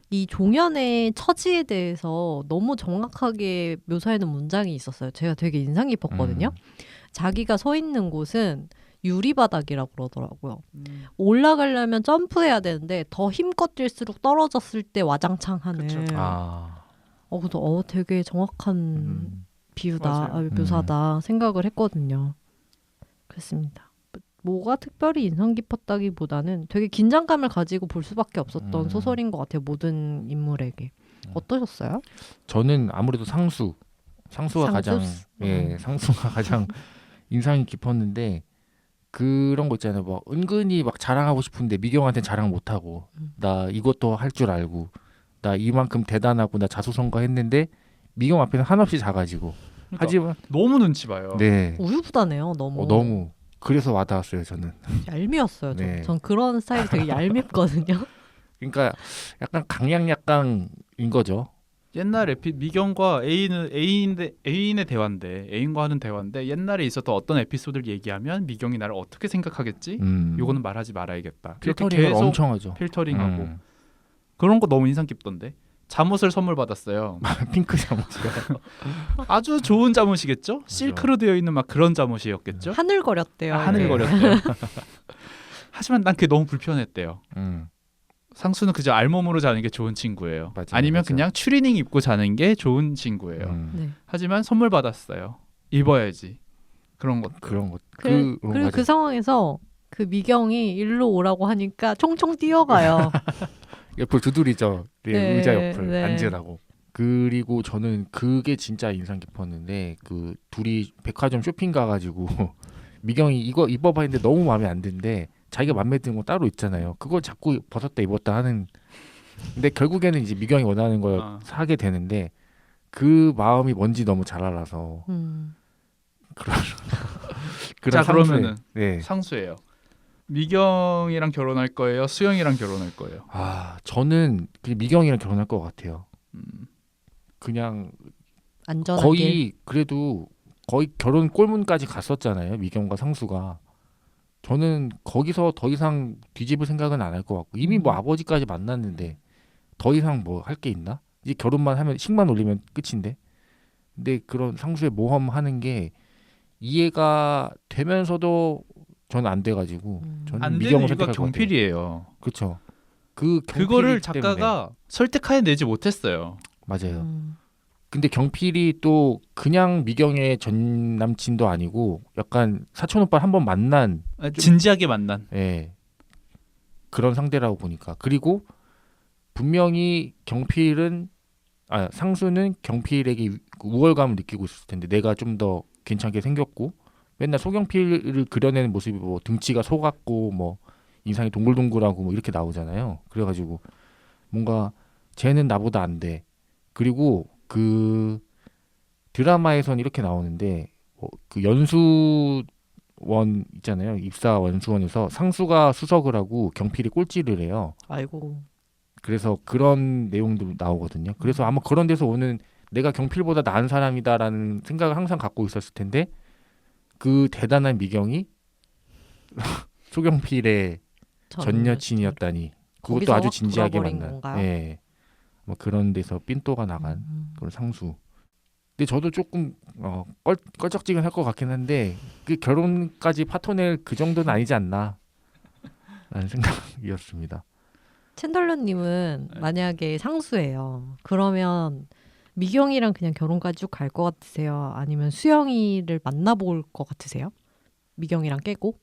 이 종현의 처지에 대해서 너무 정확하게 묘사해놓은 문장이 있었어요. 제가 되게 인상 깊었거든요. 자기가 서 있는 곳은 유리바닥이라고 그러더라고요. 올라가려면 점프해야 되는데 더 힘껏 뛸수록 떨어졌을 때 와장창 하는. 그래서 되게 정확한 비유다, 묘사다 생각을 했거든요. 그렇습니다. 뭐가 특별히 인상 깊었다기보다는 되게 긴장감을 가지고 볼 수밖에 없었던 소설인 것 같아요. 모든 인물에게. 어떠셨어요? 저는 아무래도 상수가 가장 상수가 가장 인상이 깊었는데 그런 거 있잖아요. 뭐 은근히 막 자랑하고 싶은데 미경한테 자랑 못 하고 나 이것도 할 줄 알고 나 이만큼 대단하고 나 자수성가했는데 미경 앞에는 한없이 작아지고 그러니까 하지만 너무 눈치 봐요. 네. 우유부단해요. 너무. 너무 그래서 와닿았어요. 저는 얄미웠어요. 네. 전 그런 스타일이 되게 얄밉거든요. 그러니까 약간 강약약강인 거죠. 옛날 미경과 애인의 대화인데 애인과 하는 대화인데 옛날에 있었던 어떤 에피소드를 얘기하면 미경이 나를 어떻게 생각하겠지? 요거는 말하지 말아야겠다. 필터링을 엄청 하죠. 필터링하고 그런 거 너무 인상 깊던데. 잠옷을 선물 받았어요. 핑크 잠옷이요. 아주 좋은 잠옷이겠죠? 실크로 되어 있는 막 그런 잠옷이었겠죠? 하늘거렸대요. 하늘거렸대요. 하지만 난 그게 너무 불편했대요. 음. 상수는 그저 알몸으로 자는 게 좋은 친구예요. 맞아요, 아니면 맞아요. 그냥 추리닝 입고 자는 게 좋은 친구예요. 네. 하지만 선물 받았어요. 입어야지. 그런 것. 그런 것. 그리고 그 상황에서 그 미경이 일로 오라고 하니까 총총 뛰어가요. 옆을 두드리죠. 네, 의자 옆을 네. 앉으라고. 그리고 저는 그게 진짜 인상 깊었는데 그 둘이 백화점 쇼핑 가가지고 미경이 이거 입어봐 했는데 너무 마음에 안 든데 자기가 맘에 드는 거 따로 있잖아요. 그걸 자꾸 벗었다 입었다 하는. 근데 결국에는 이제 미경이 원하는 걸 사게 되는데 그 마음이 뭔지 너무 잘 알아서 자, 그러면은 네. 상수예요. 미경이랑 결혼할 거예요? 수영이랑 결혼할 거예요? 저는 그냥 미경이랑 결혼할 것 같아요. 그냥 안전하게. 거의 그래도 거의 결혼 꼴문까지 갔었잖아요. 미경과 상수가. 저는 거기서 더 이상 뒤집을 생각은 안 할 것 같고 이미 뭐 아버지까지 만났는데 더 이상 뭐 할 게 있나? 이제 결혼만 하면 식만 올리면 끝인데. 근데 그런 상수의 모험하는 게 이해가 되면서도 저는 안 돼가지고 저는 안 되는 미경을 이유가 선택할 것 같아요. 경필이에요. 그렇죠. 그거를 작가가 설득해내지 못했어요. 맞아요. 근데 경필이 또 그냥 미경의 전 남친도 아니고 약간 사촌 오빠를 한번 만난 진지하게 만난. 예. 그런 상대라고 보니까. 그리고 분명히 상수는 경필에게 우월감을 느끼고 있을 텐데 내가 좀 더 괜찮게 생겼고 맨날 소경필을 그려내는 모습이 뭐 등치가 소 같고 뭐 인상이 동글동글하고 뭐 이렇게 나오잖아요. 그래가지고 뭔가 쟤는 나보다 안 돼. 그리고 그 드라마에선 이렇게 나오는데 그 연수원 있잖아요. 입사 원수원에서 상수가 수석을 하고 경필이 꼴찌를 해요. 아이고. 그래서 그런 내용도 나오거든요. 그래서 아마 그런 데서 오는 내가 경필보다 나은 사람이다라는 생각을 항상 갖고 있었을 텐데 그 대단한 미경이 소경필의 전 여친이었다니. 그것도 아주 진지하게 만난. 예. 뭐 그런 데서 삔또가 나간 그런 상수. 근데 저도 조금 껄쩍지근할 것 같긴 한데 그 결혼까지 파토낼 그 정도는 아니지 않나 라는 생각이었습니다. 챈덜러님은 만약에 상수예요. 그러면 미경이랑 그냥 결혼까지 쭉 갈 것 같으세요? 아니면 수영이를 만나볼 것 같으세요? 미경이랑 깨고?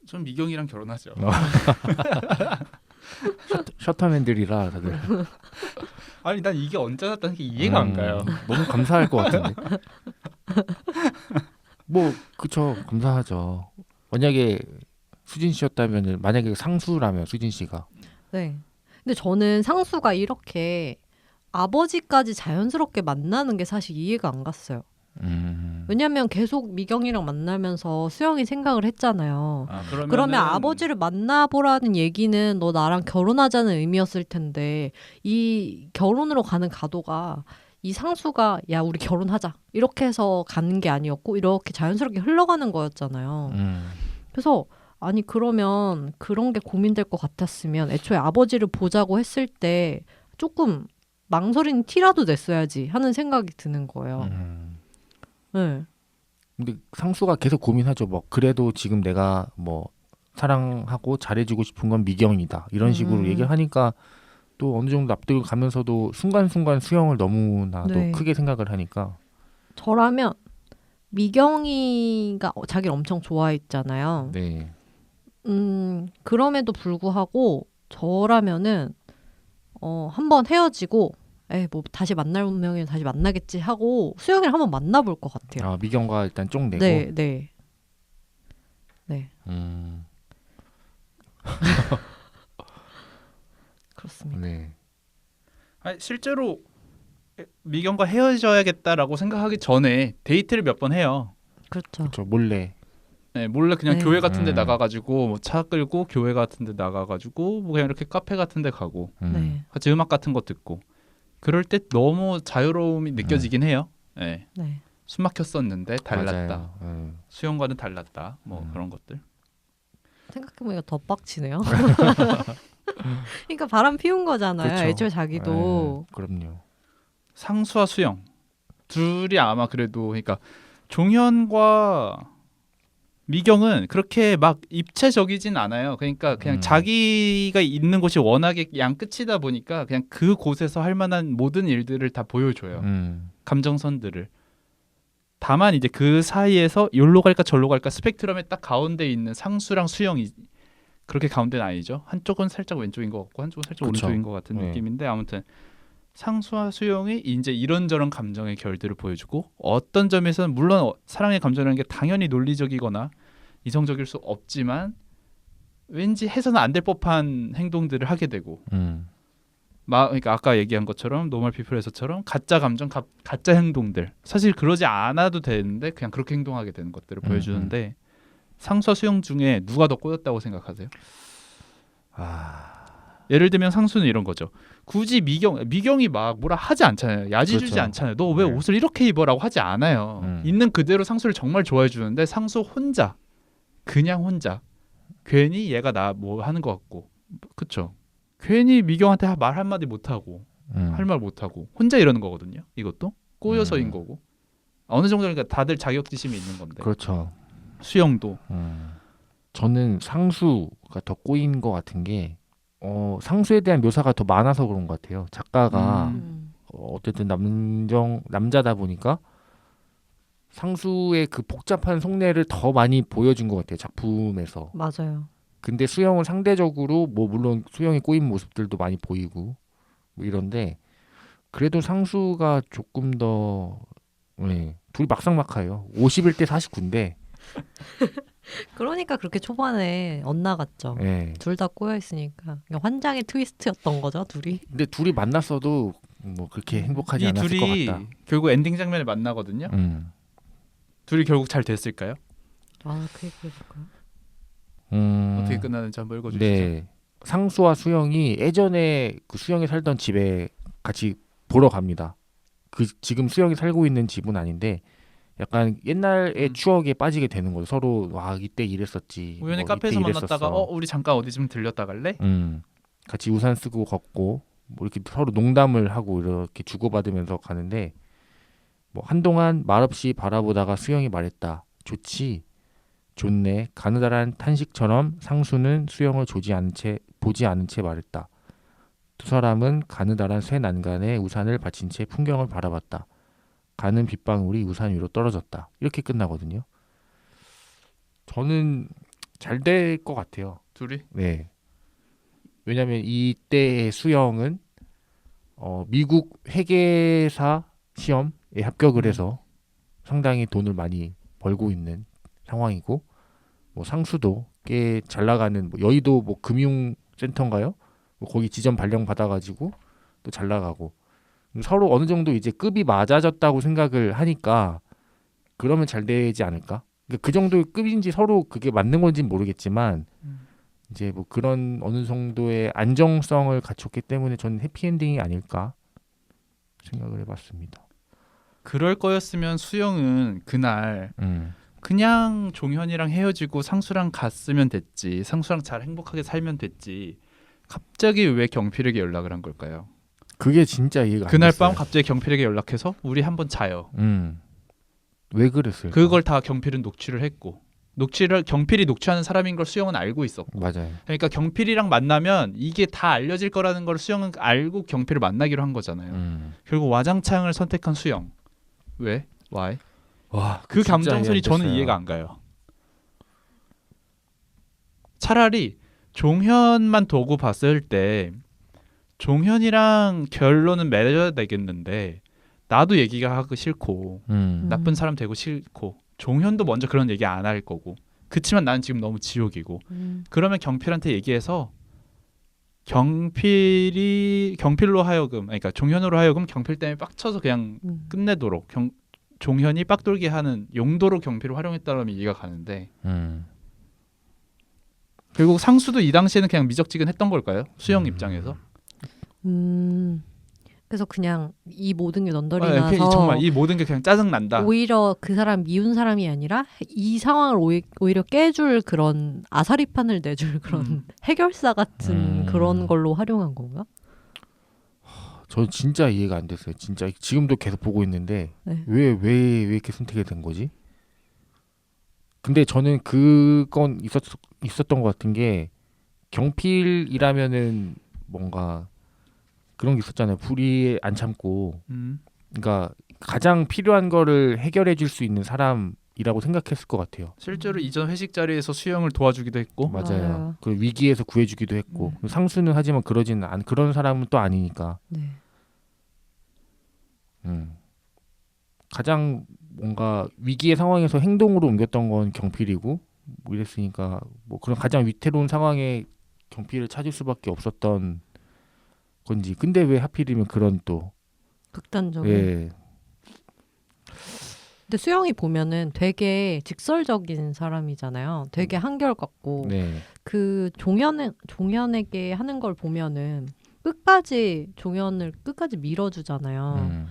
전 미경이랑 결혼하죠. 셔터맨들이라 다들. 아니 난 이게 언제 났다는 게 이해가 안 가요. 너무 감사할 것 같은데. 뭐 그쵸, 감사하죠. 만약에 수진 씨였다면 만약에 상수라면 수진 씨가. 네. 근데 저는 상수가 이렇게 아버지까지 자연스럽게 만나는 게 사실 이해가 안 갔어요. 왜냐면 계속 미경이랑 만나면서 수영이 생각을 했잖아요. 그러면 아버지를 만나보라는 얘기는 너 나랑 결혼하자는 의미였을 텐데 이 결혼으로 가는 가도가 이 상수가 야 우리 결혼하자 이렇게 해서 가는 게 아니었고 이렇게 자연스럽게 흘러가는 거였잖아요. 그래서 아니 그러면 그런 게 고민될 것 같았으면 애초에 아버지를 보자고 했을 때 조금 망설이는 티라도 냈어야지 하는 생각이 드는 거예요. 네. 근데 상수가 계속 고민하죠. 뭐 그래도 지금 내가 뭐 사랑하고 잘해주고 싶은 건 미경이다. 이런 식으로 얘기를 하니까 또 어느 정도 납득을 가면서도 순간순간 수영을 너무나도 네. 크게 생각을 하니까. 저라면 미경이가 자기를 엄청 좋아했잖아요. 네. 그럼에도 불구하고 저라면은 한번 헤어지고 뭐 다시 만날 운명이면 다시 만나겠지 하고 수영이를 한번 만나볼 것 같아요. 아, 미경과 일단 쪽 내고. 네, 네. 네, 그렇습니다. 네. 아니, 실제로 미경과 헤어져야겠다라고 생각하기 전에 데이트를 몇 번 해요. 그렇죠. 그렇죠. 몰래. 네, 몰래 그냥 네. 교회 같은 데 나가가지고 뭐 차 끌고 교회 같은 데 나가가지고 뭐 그냥 이렇게 카페 같은 데 가고 네, 같이 음악 같은 거 듣고 그럴 때 너무 자유로움이 느껴지긴 해요. 네. 네. 숨 막혔었는데 달랐다. 맞아요. 수영과는 달랐다. 뭐 그런 것들. 생각해보니까 더 빡치네요. 그러니까 바람 피운 거잖아요. 그렇죠. 애초에 자기도. 그럼요. 상수와 수영 둘이 아마 그래도 그러니까 종현과 미경은 그렇게 막 입체적이진 않아요. 그러니까 그냥 자기가 있는 곳이 워낙에 양 끝이다 보니까 그냥 그 곳에서 할 만한 모든 일들을 다 보여줘요. 감정선들을. 다만 이제 그 사이에서 여기로 갈까 저기로 갈까 스펙트럼의 딱 가운데 있는 상수랑 수영이 그렇게 가운데는 아니죠. 한쪽은 살짝 왼쪽인 것 같고 한쪽은 살짝 그쵸. 오른쪽인 것 같은 네. 느낌인데 아무튼 상수와 수영이 이제 이런저런 감정의 결들을 보여주고 어떤 점에서는 물론 사랑의 감정이라는 게 당연히 논리적이거나 이성적일 수 없지만 왠지 해서는 안 될 법한 행동들을 하게 되고 그러니까 아까 얘기한 것처럼 노멀 피플에서처럼 가짜 감정, 가짜 행동들 사실 그러지 않아도 되는데 그냥 그렇게 행동하게 되는 것들을 보여주는데 상수와 수영 중에 누가 더 꼬였다고 생각하세요? 예를 들면 상수는 이런 거죠. 굳이 미경이 막 뭐라 하지 않잖아요. 야지주지 그렇죠. 않잖아요. 너 왜 네. 옷을 이렇게 입어라고 하지 않아요. 있는 그대로 상수를 정말 좋아해 주는데 상수 혼자 그냥 혼자 괜히 얘가 나 뭐 하는 것 같고 그쵸? 괜히 미경한테 말 한마디 못하고 할 말 못하고 혼자 이러는 거거든요. 이것도 꼬여서인 거고 어느 정도니까 다들 자격지심이 있는 건데 그렇죠. 수영도 저는 상수가 더 꼬인 것 같은 게 상수에 대한 묘사가 더 많아서 그런 것 같아요. 작가가 어쨌든 남자다 보니까 상수의 그 복잡한 속내를 더 많이 보여준 것 같아요. 작품에서. 맞아요. 근데 수영은 상대적으로 뭐 물론 수영이 꼬인 모습들도 많이 보이고 뭐 이런데 그래도 상수가 조금 더 둘이 막상막하예요. 51대 49인데 그러니까 그렇게 초반에 엇나갔죠. 둘 다 꼬여 있으니까 그냥 환장의 트위스트였던 거죠, 둘이. 근데 둘이 만났어도 뭐 그렇게 행복하지 이 않았을 둘이 것 같다. 결국 엔딩 장면에 만나거든요. 둘이 결국 잘 됐을까요? 그 얘기해볼까요? 어떻게 끝나는지 한번 읽어주시죠. 네. 상수와 수영이 예전에 그 수영이 살던 집에 같이 보러 갑니다. 그 지금 수영이 살고 있는 집은 아닌데 약간 옛날의 추억에 빠지게 되는 거죠. 서로 와 이때 이랬었지. 우연히 뭐, 카페에서 이때 만났다가 이랬었어. 우리 잠깐 어디 좀 들렸다 갈래? 같이 우산 쓰고 걷고 뭐 이렇게 서로 농담을 하고 이렇게 주고받으면서 가는데 뭐 한동안 말없이 바라보다가 수영이 말했다. 좋지. 좋네. 가느다란 탄식처럼 상수는 수영을 보지 않은 채 말했다. 두 사람은 가느다란 새 난간에 우산을 받친 채 풍경을 바라봤다. 가는 빗방울이 우산 위로 떨어졌다. 이렇게 끝나거든요. 저는 잘 될 것 같아요. 둘이? 네. 왜냐하면 이때의 수영은 미국 회계사 시험에 합격을 해서 상당히 돈을 많이 벌고 있는 상황이고 뭐 상수도 꽤 잘 나가는 뭐 여의도 뭐 금융센터인가요? 뭐 거기 지점 발령 받아가지고 또 잘 나가고 서로 어느 정도 이제 급이 맞아졌다고 생각을 하니까 그러면 잘 되지 않을까? 그러니까 그 정도의 급인지 서로 그게 맞는 건지는 모르겠지만 이제 뭐 그런 어느 정도의 안정성을 갖췄기 때문에 저는 해피엔딩이 아닐까 생각을 해봤습니다. 그럴 거였으면 수영은 그날 그냥 종현이랑 헤어지고 상수랑 갔으면 됐지. 상수랑 잘 행복하게 살면 됐지. 갑자기 왜 경필에게 연락을 한 걸까요? 그게 진짜 이해가 안 그날 됐어요. 밤 갑자기 경필에게 연락해서 우리 한번 자요. 왜 그랬을까? 그걸 다 경필은 녹취를 했고 경필이 녹취하는 사람인 걸 수영은 알고 있었고 맞아요. 그러니까 경필이랑 만나면 이게 다 알려질 거라는 걸 수영은 알고 경필을 만나기로 한 거잖아요. 결국 와장창을 선택한 수영. 왜? Why? 와, 그 진짜 감정선이 이해 안 됐어요. 저는 이해가 안 가요. 차라리 종현만 두고 봤을 때 종현이랑 결론은 맺어야 되겠는데 나도 얘기가 하기 싫고 나쁜 사람 되고 싫고 종현도 먼저 그런 얘기 안 할 거고 그치만 나는 지금 너무 지옥이고 그러면 경필한테 얘기해서 경필로 하여금 그러니까 종현으로 하여금 경필 때문에 빡쳐서 그냥 끝내도록 종현이 빡돌게 하는 용도로 경필을 활용했다면 이해가 가는데 결국 상수도 이 당시에는 그냥 미적지근했던 걸까요? 수영 입장에서? 그래서 그냥 이 모든 게 넌더리 나서 정말 이 모든 게 그냥 짜증 난다. 오히려 그 사람 미운 사람이 아니라 이 상황을 오히려 깨줄 그런 아사리판을 내줄 그런 해결사 같은 그런 걸로 활용한 건가? 저 진짜 이해가 안 됐어요. 진짜 지금도 계속 보고 있는데 네. 왜 이렇게 선택이 된 거지? 근데 저는 그건 있었던 것 같은 게 경필이라면은 뭔가 그런 게 있었잖아요. 불의에 안 참고 그러니까 가장 필요한 거를 해결해 줄 수 있는 사람이라고 생각했을 것 같아요. 실제로 이전 회식 자리에서 수영을 도와주기도 했고 맞아요. 그 위기에서 구해주기도 했고 상수는 하지만 그런 사람은 또 아니니까. 네. 가장 뭔가 위기의 상황에서 행동으로 옮겼던 건 경필이고 뭐 이랬으니까 뭐 그런 가장 위태로운 상황에 경필을 찾을 수밖에 없었던 건지. 근데 왜 하필이면 그런 또 극단적인. 예. 근데 수영이 보면은 되게 직설적인 사람이잖아요. 되게 한결같고 네. 그 종현에게 하는 걸 보면은 끝까지 종현을 끝까지 밀어주잖아요.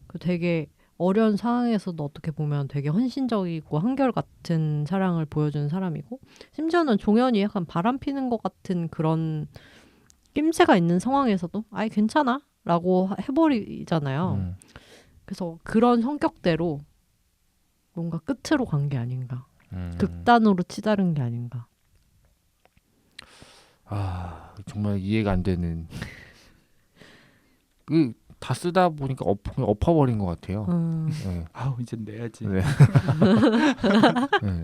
그 되게 어려운 상황에서도 어떻게 보면 되게 헌신적이고 한결같은 사랑을 보여주는 사람이고 심지어는 종현이 약간 바람 피는 것 같은 그런 낌새가 있는 상황에서도 아이 괜찮아 라고 해버리잖아요. 그래서 그런 성격대로 뭔가 끝으로 간 게 아닌가. 극단으로 치달은 게 아닌가. 아 정말 이해가 안 되는. 그 다 쓰다 보니까 엎어버린 것 같아요. 네. 아우 이제 내야지. 네. 네.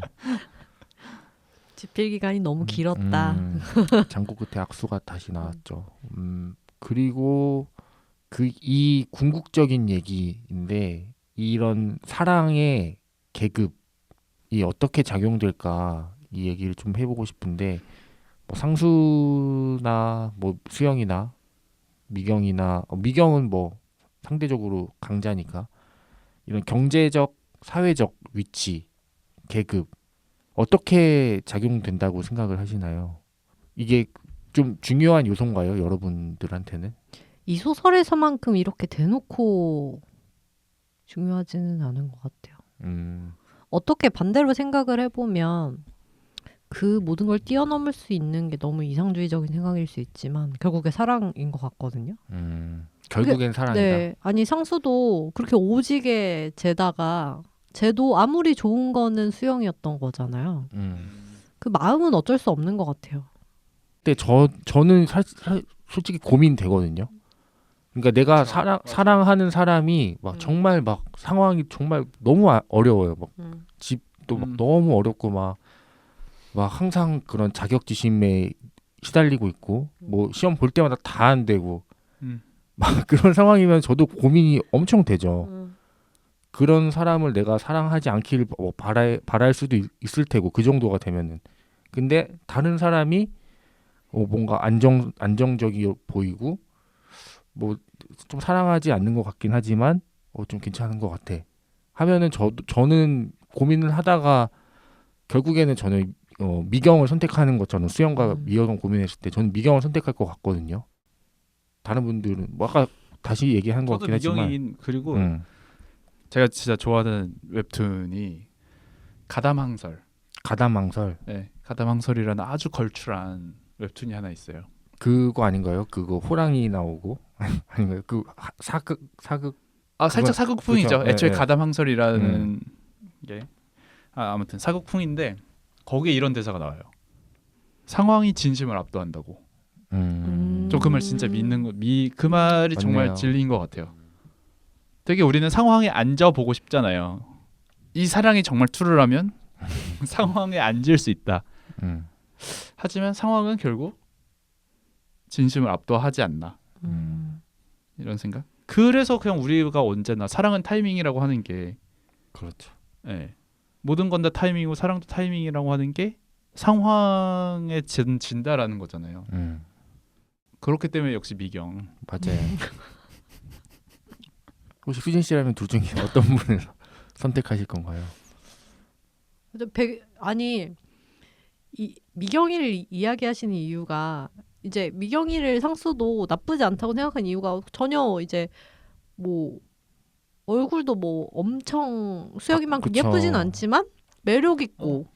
집필 기간이 너무 길었다. 장고 끝에 악수가 다시 나왔죠. 그리고 이 궁극적인 얘기인데 이런 사랑의 계급이 어떻게 작용될까 이 얘기를 좀 해보고 싶은데 뭐 상수나 뭐 수영이나 미경이나 미경은 뭐 상대적으로 강자니까 이런 경제적 사회적 위치 계급 어떻게 작용된다고 생각을 하시나요? 이게 좀 중요한 요소인가요, 여러분들한테는? 이 소설에서만큼 이렇게 대놓고 중요하지는 않은 것 같아요. 어떻게 반대로 생각을 해보면 그 모든 걸 뛰어넘을 수 있는 게 너무 이상주의적인 생각일 수 있지만 결국에 사랑인 것 같거든요. 결국엔 사랑이다. 네, 아니 상수도 그렇게 오지게 재다가 쟤도 아무리 좋은 거는 수영이었던 거잖아요. 그 마음은 어쩔 수 없는 것 같아요. 근데 저는 솔직히 고민되거든요. 그러니까 내가 사랑하는 사람이 막 정말 막 상황이 정말 너무 어려워요. 막 집도 막 너무 어렵고 막 항상 그런 자격지심에 시달리고 있고 뭐 시험 볼 때마다 다 안 되고 막 그런 상황이면 저도 고민이 엄청 되죠. 그런 사람을 내가 사랑하지 않기를 바랄 수도 있을 테고 그 정도가 되면은. 근데 다른 사람이 뭔가 안정적이 보이고 뭐 좀 사랑하지 않는 것 같긴 하지만 좀 괜찮은 것 같아 하면은 저는 고민을 하다가 결국에는 저는 미경을 선택하는 것처럼 수영과 미경을 고민했을 때 저는 미경을 선택할 것 같거든요. 다른 분들은 뭐 아까 다시 얘기한 것 같긴 하지만 미경인 그리고 제가 진짜 좋아하는 웹툰이 가담항설. 네, 가담항설이라는 아주 걸출한 웹툰이 하나 있어요. 그거 아닌가요? 그거 호랑이 나오고 아닌가요? 그 사극 살짝 사극풍이죠. 그렇죠. 애초에 네. 가담항설이라는 이게 아무튼 사극풍인데 거기에 이런 대사가 나와요. 상황이 진심을 압도한다고. 좀 그 말 진짜 믿는 그 말이 정말 맞네요. 진리인 것 같아요. 되게 우리는 상황에 앉아 보고 싶잖아요. 이 사랑이 정말 투르라면 상황에 앉을 수 있다. 하지만 상황은 결국 진심을 압도하지 않나. 이런 생각. 그래서 그냥 우리가 언제나 사랑은 타이밍이라고 하는 게 그렇죠. 예. 모든 건 다 타이밍이고 사랑도 타이밍이라고 하는 게 상황에 진다라는 거잖아요. 그렇기 때문에 역시 미경. 맞아요. 혹시 수진 씨라면 둘 중에 어떤 분을 선택하실 건가요? 아니 이 미경이를 이야기하시는 이유가 이제 미경이를 상수도 나쁘지 않다고 생각한 이유가 전혀 이제 뭐 얼굴도 뭐 엄청 수혁이만큼 그쵸. 예쁘진 않지만 매력 있고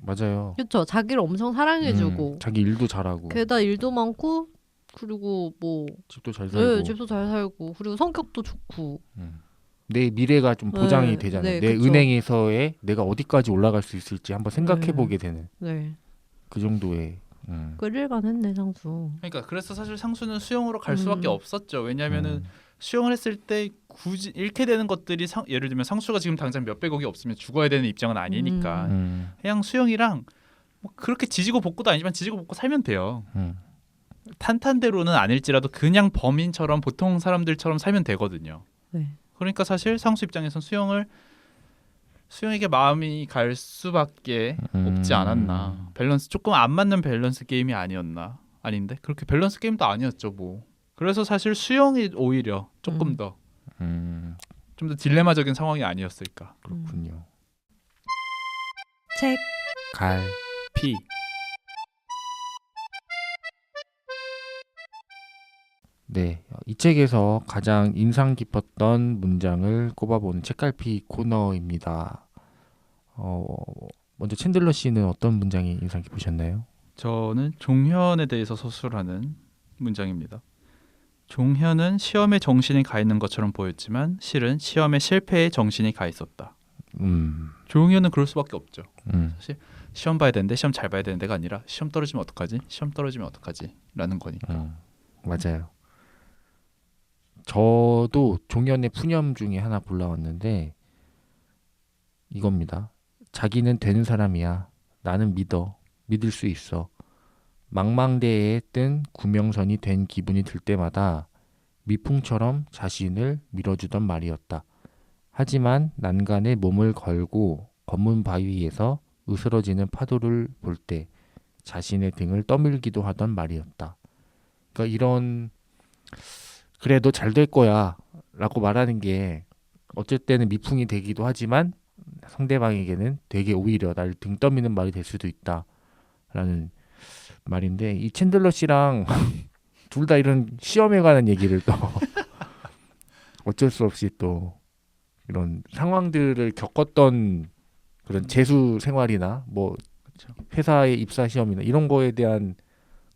맞아요. 그렇죠. 자기를 엄청 사랑해주고 자기 일도 잘하고 게다가 일도 많고 그리고 뭐 집도 잘 살고 네, 집도 잘 살고 그리고 성격도 좋고 내 미래가 좀 보장이 네, 되잖아요. 네, 내 그쵸. 은행에서의 내가 어디까지 올라갈 수 있을지 한번 생각해 네. 보게 되는 네 그 정도의 끌릴만 했네 상수. 그러니까 그래서 사실 상수는 수영으로 갈 수밖에 없었죠. 왜냐하면은 수영을 했을 때 굳이 잃게 되는 것들이 예를 들면 상수가 지금 당장 몇백억이 없으면 죽어야 되는 입장은 아니니까 그냥 수영이랑 뭐 그렇게 지지고 볶고도 아니지만 지지고 볶고 살면 돼요. 탄탄대로는 아닐지라도 그냥 범인처럼 보통 사람들처럼 살면 되거든요. 네. 그러니까 사실 상수 입장에선 수영에게 마음이 갈 수밖에 없지 않았나. 밸런스 조금 안 맞는 밸런스 게임이 아니었나. 아닌데 그렇게 밸런스 게임도 아니었죠 뭐. 그래서 사실 수영이 오히려 조금 더 좀 더 딜레마적인 상황이 아니었을까. 그렇군요. 책 갈 피. 네, 이 책에서 가장 인상 깊었던 문장을 꼽아보는 책갈피 코너입니다. 먼저 챈들러 씨는 어떤 문장이 인상 깊으셨나요? 저는 종현에 대해서 서술하는 문장입니다. 종현은 시험에 정신이 가 있는 것처럼 보였지만 실은 시험에 실패에 정신이 가 있었다. 종현은 그럴 수밖에 없죠. 사실 시험 봐야 되는데 시험 잘 봐야 되는 데가 아니라 시험 떨어지면 어떡하지? 시험 떨어지면 어떡하지? 라는 거니까. 맞아요. 저도 종현의 푸념 중에 하나 골라왔는데 이겁니다. 자기는 되는 사람이야. 나는 믿을 수 있어. 망망대해에 뜬 구명선이 된 기분이 들 때마다 미풍처럼 자신을 밀어주던 말이었다. 하지만 난간에 몸을 걸고 검은 바위에서 으스러지는 파도를 볼 때 자신의 등을 떠밀기도 하던 말이었다. 그러니까 이런 그래 너 잘 될 거야 라고 말하는 게 어쩔 때는 미풍이 되기도 하지만 상대방에게는 되게 오히려 날 등 떠미는 말이 될 수도 있다 라는 말인데 이 챈들러 씨랑 둘 다 이런 시험에 관한 얘기를 또 어쩔 수 없이 또 이런 상황들을 겪었던 그런 재수 생활이나 뭐 회사의 입사 시험이나 이런 거에 대한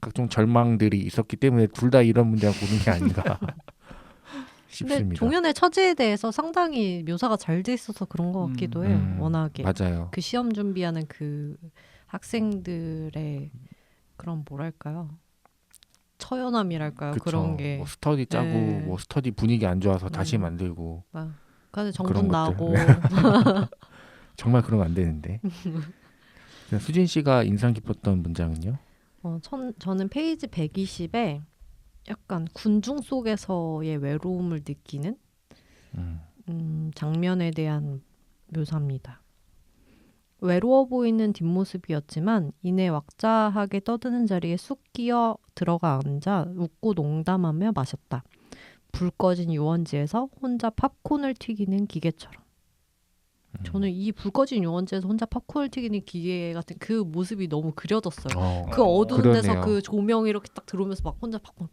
각종 절망들이 있었기 때문에 둘 다 이런 문제를 고른 게 아닌가 싶습니다. 근데 종현의 처지에 대해서 상당히 묘사가 잘 돼 있어서 그런 것 같기도 해요. 워낙에 맞아요. 그 시험 준비하는 그 학생들의 그런 뭐랄까요? 처연함이랄까요? 그쵸. 그런 게 뭐 스터디 짜고 네. 뭐 스터디 분위기 안 좋아서 다시 만들고 그래서 그런 정분 나고 정말 그러면 안 되는데. 수진 씨가 인상 깊었던 문장은요? 저는 페이지 120에 약간 군중 속에서의 외로움을 느끼는 장면에 대한 묘사입니다. 외로워 보이는 뒷모습이었지만 이내 왁자하게 떠드는 자리에 쑥 끼어 들어가 앉아 웃고 농담하며 마셨다. 불 꺼진 유원지에서 혼자 팝콘을 튀기는 기계처럼. 저는 이 불 꺼진 유원지에서 혼자 팝콘을 튀기는 기계 같은 그 모습이 너무 그려졌어요. 그 어두운 그러네요. 데서 그 조명이 이렇게 딱 들어오면서 막 혼자 팝콘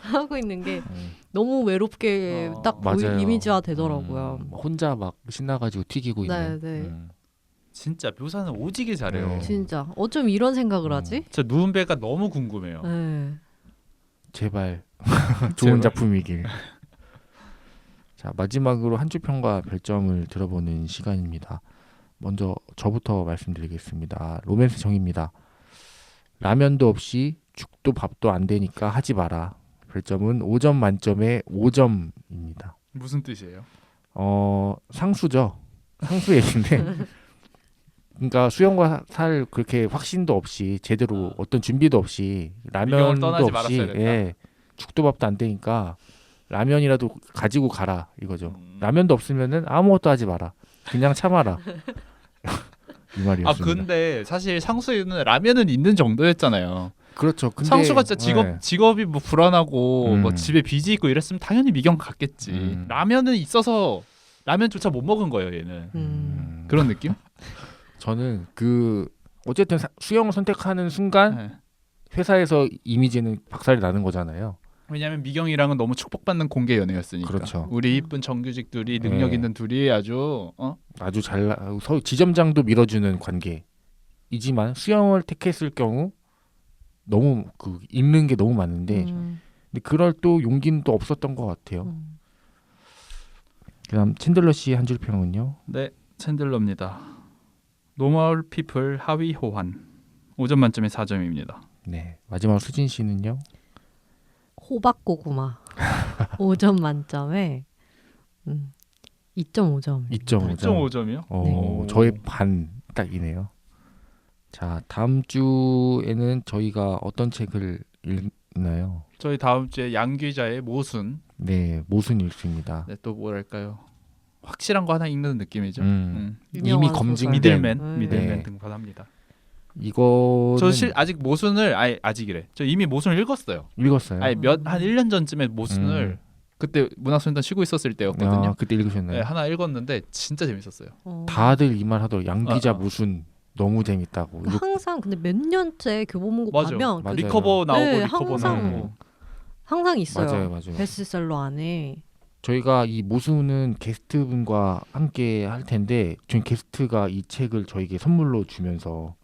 하고 있는 게 너무 외롭게 딱 이미지화 되더라고요. 혼자 막 신나가지고 튀기고 있는. 네. 진짜 묘사는 오지게 잘해요. 네. 진짜 어쩜 이런 생각을 하지? 진짜 누운배가 너무 궁금해요. 네. 제발 좋은 작품이길. 자, 마지막으로 한 줄 평과 별점을 들어보는 시간입니다. 먼저 저부터 말씀드리겠습니다. 로맨스 정입니다. 라면도 없이 죽도 밥도 안 되니까 하지 마라. 별점은 5점 만점에 5점입니다. 무슨 뜻이에요? 상수죠. 상수 얘기인데 그러니까 수영과 살 그렇게 확신도 없이 제대로 어떤 준비도 없이 미경을 라면도 떠나지 없이 말았어야 됐다. 예, 죽도 밥도 안 되니까 라면이라도 가지고 가라 이거죠. 라면도 없으면은 아무것도 하지 마라. 그냥 참아라. 이 말이었습니다. 아 근데 사실 상수는 라면은 있는 정도였잖아요. 그렇죠. 근데 상수가 진짜 예. 직업이 뭐 불안하고 뭐 음. 집에 빚이 있고 이랬으면 당연히 미경 갔겠지. 라면은 있어서 라면조차 못 먹은 거예요 얘는. 그런 느낌? 저는 그 어쨌든 수영을 선택하는 순간 네. 회사에서 이미지는 박살이 나는 거잖아요. 왜냐하면 미경이랑은 너무 축복받는 공개 연애였으니까. 그렇죠. 우리 이쁜 정규직 둘이 능력 네. 있는 둘이 아주 아주 지점장도 밀어주는 관계이지만 수영을 택했을 경우 너무 그 잃는 게 너무 많은데 근데 그럴 또 용기는 또 없었던 것 같아요. 그다음 챈들러 씨 한 줄 평은요? 네, 챈들러입니다. 노멀 피플 하위 호환 5점 만점에 4점입니다. 네, 마지막 수진 씨는요? 호박고구마 5점 만점에 2.5점. 2.5점. 2.5점이요? 저의 반 딱이네요. 자, 다음 주에는 저희가 어떤 책을 읽나요? 저희 다음 주에 양 기자의 모순. 네, 모순 읽습니다. 네, 또 뭐랄까요? 확실한 거 하나 읽는 느낌이죠. 이미 유명한 검증된 미들맨 네. 등판합니다. 이거는 저 아직 모순을 아직이래. 저 이미 모순을 읽었어요. 읽었어요. 한 1년 전쯤에 모순을 그때 문학소년단 쉬고 있었을 때였거든요. 아, 그때 읽으셨나요? 네, 하나 읽었는데 진짜 재밌었어요. 다들 이 말 하더라고. 양 기자 무슨 너무 재밌다고. 항상 근데 몇 년째 교보문고 맞아. 가면 맞아요. 리커버 나오고 네, 리커버 항상 나오고. 항상 있어요. 맞아요. 베스트셀러 안에. 저희가 이 모순은 게스트분과 함께 할 텐데 전 게스트가 이 책을 저에게 선물로 주면서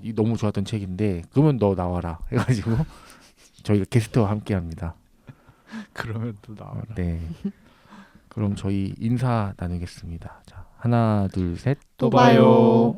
이 너무 좋았던 책인데 그러면 너 나와라 해가지고 저희가 게스트와 함께합니다. 그러면 또 나와라. 네. 그럼 저희 인사 나누겠습니다. 자, 하나, 둘, 셋. 또 봐요.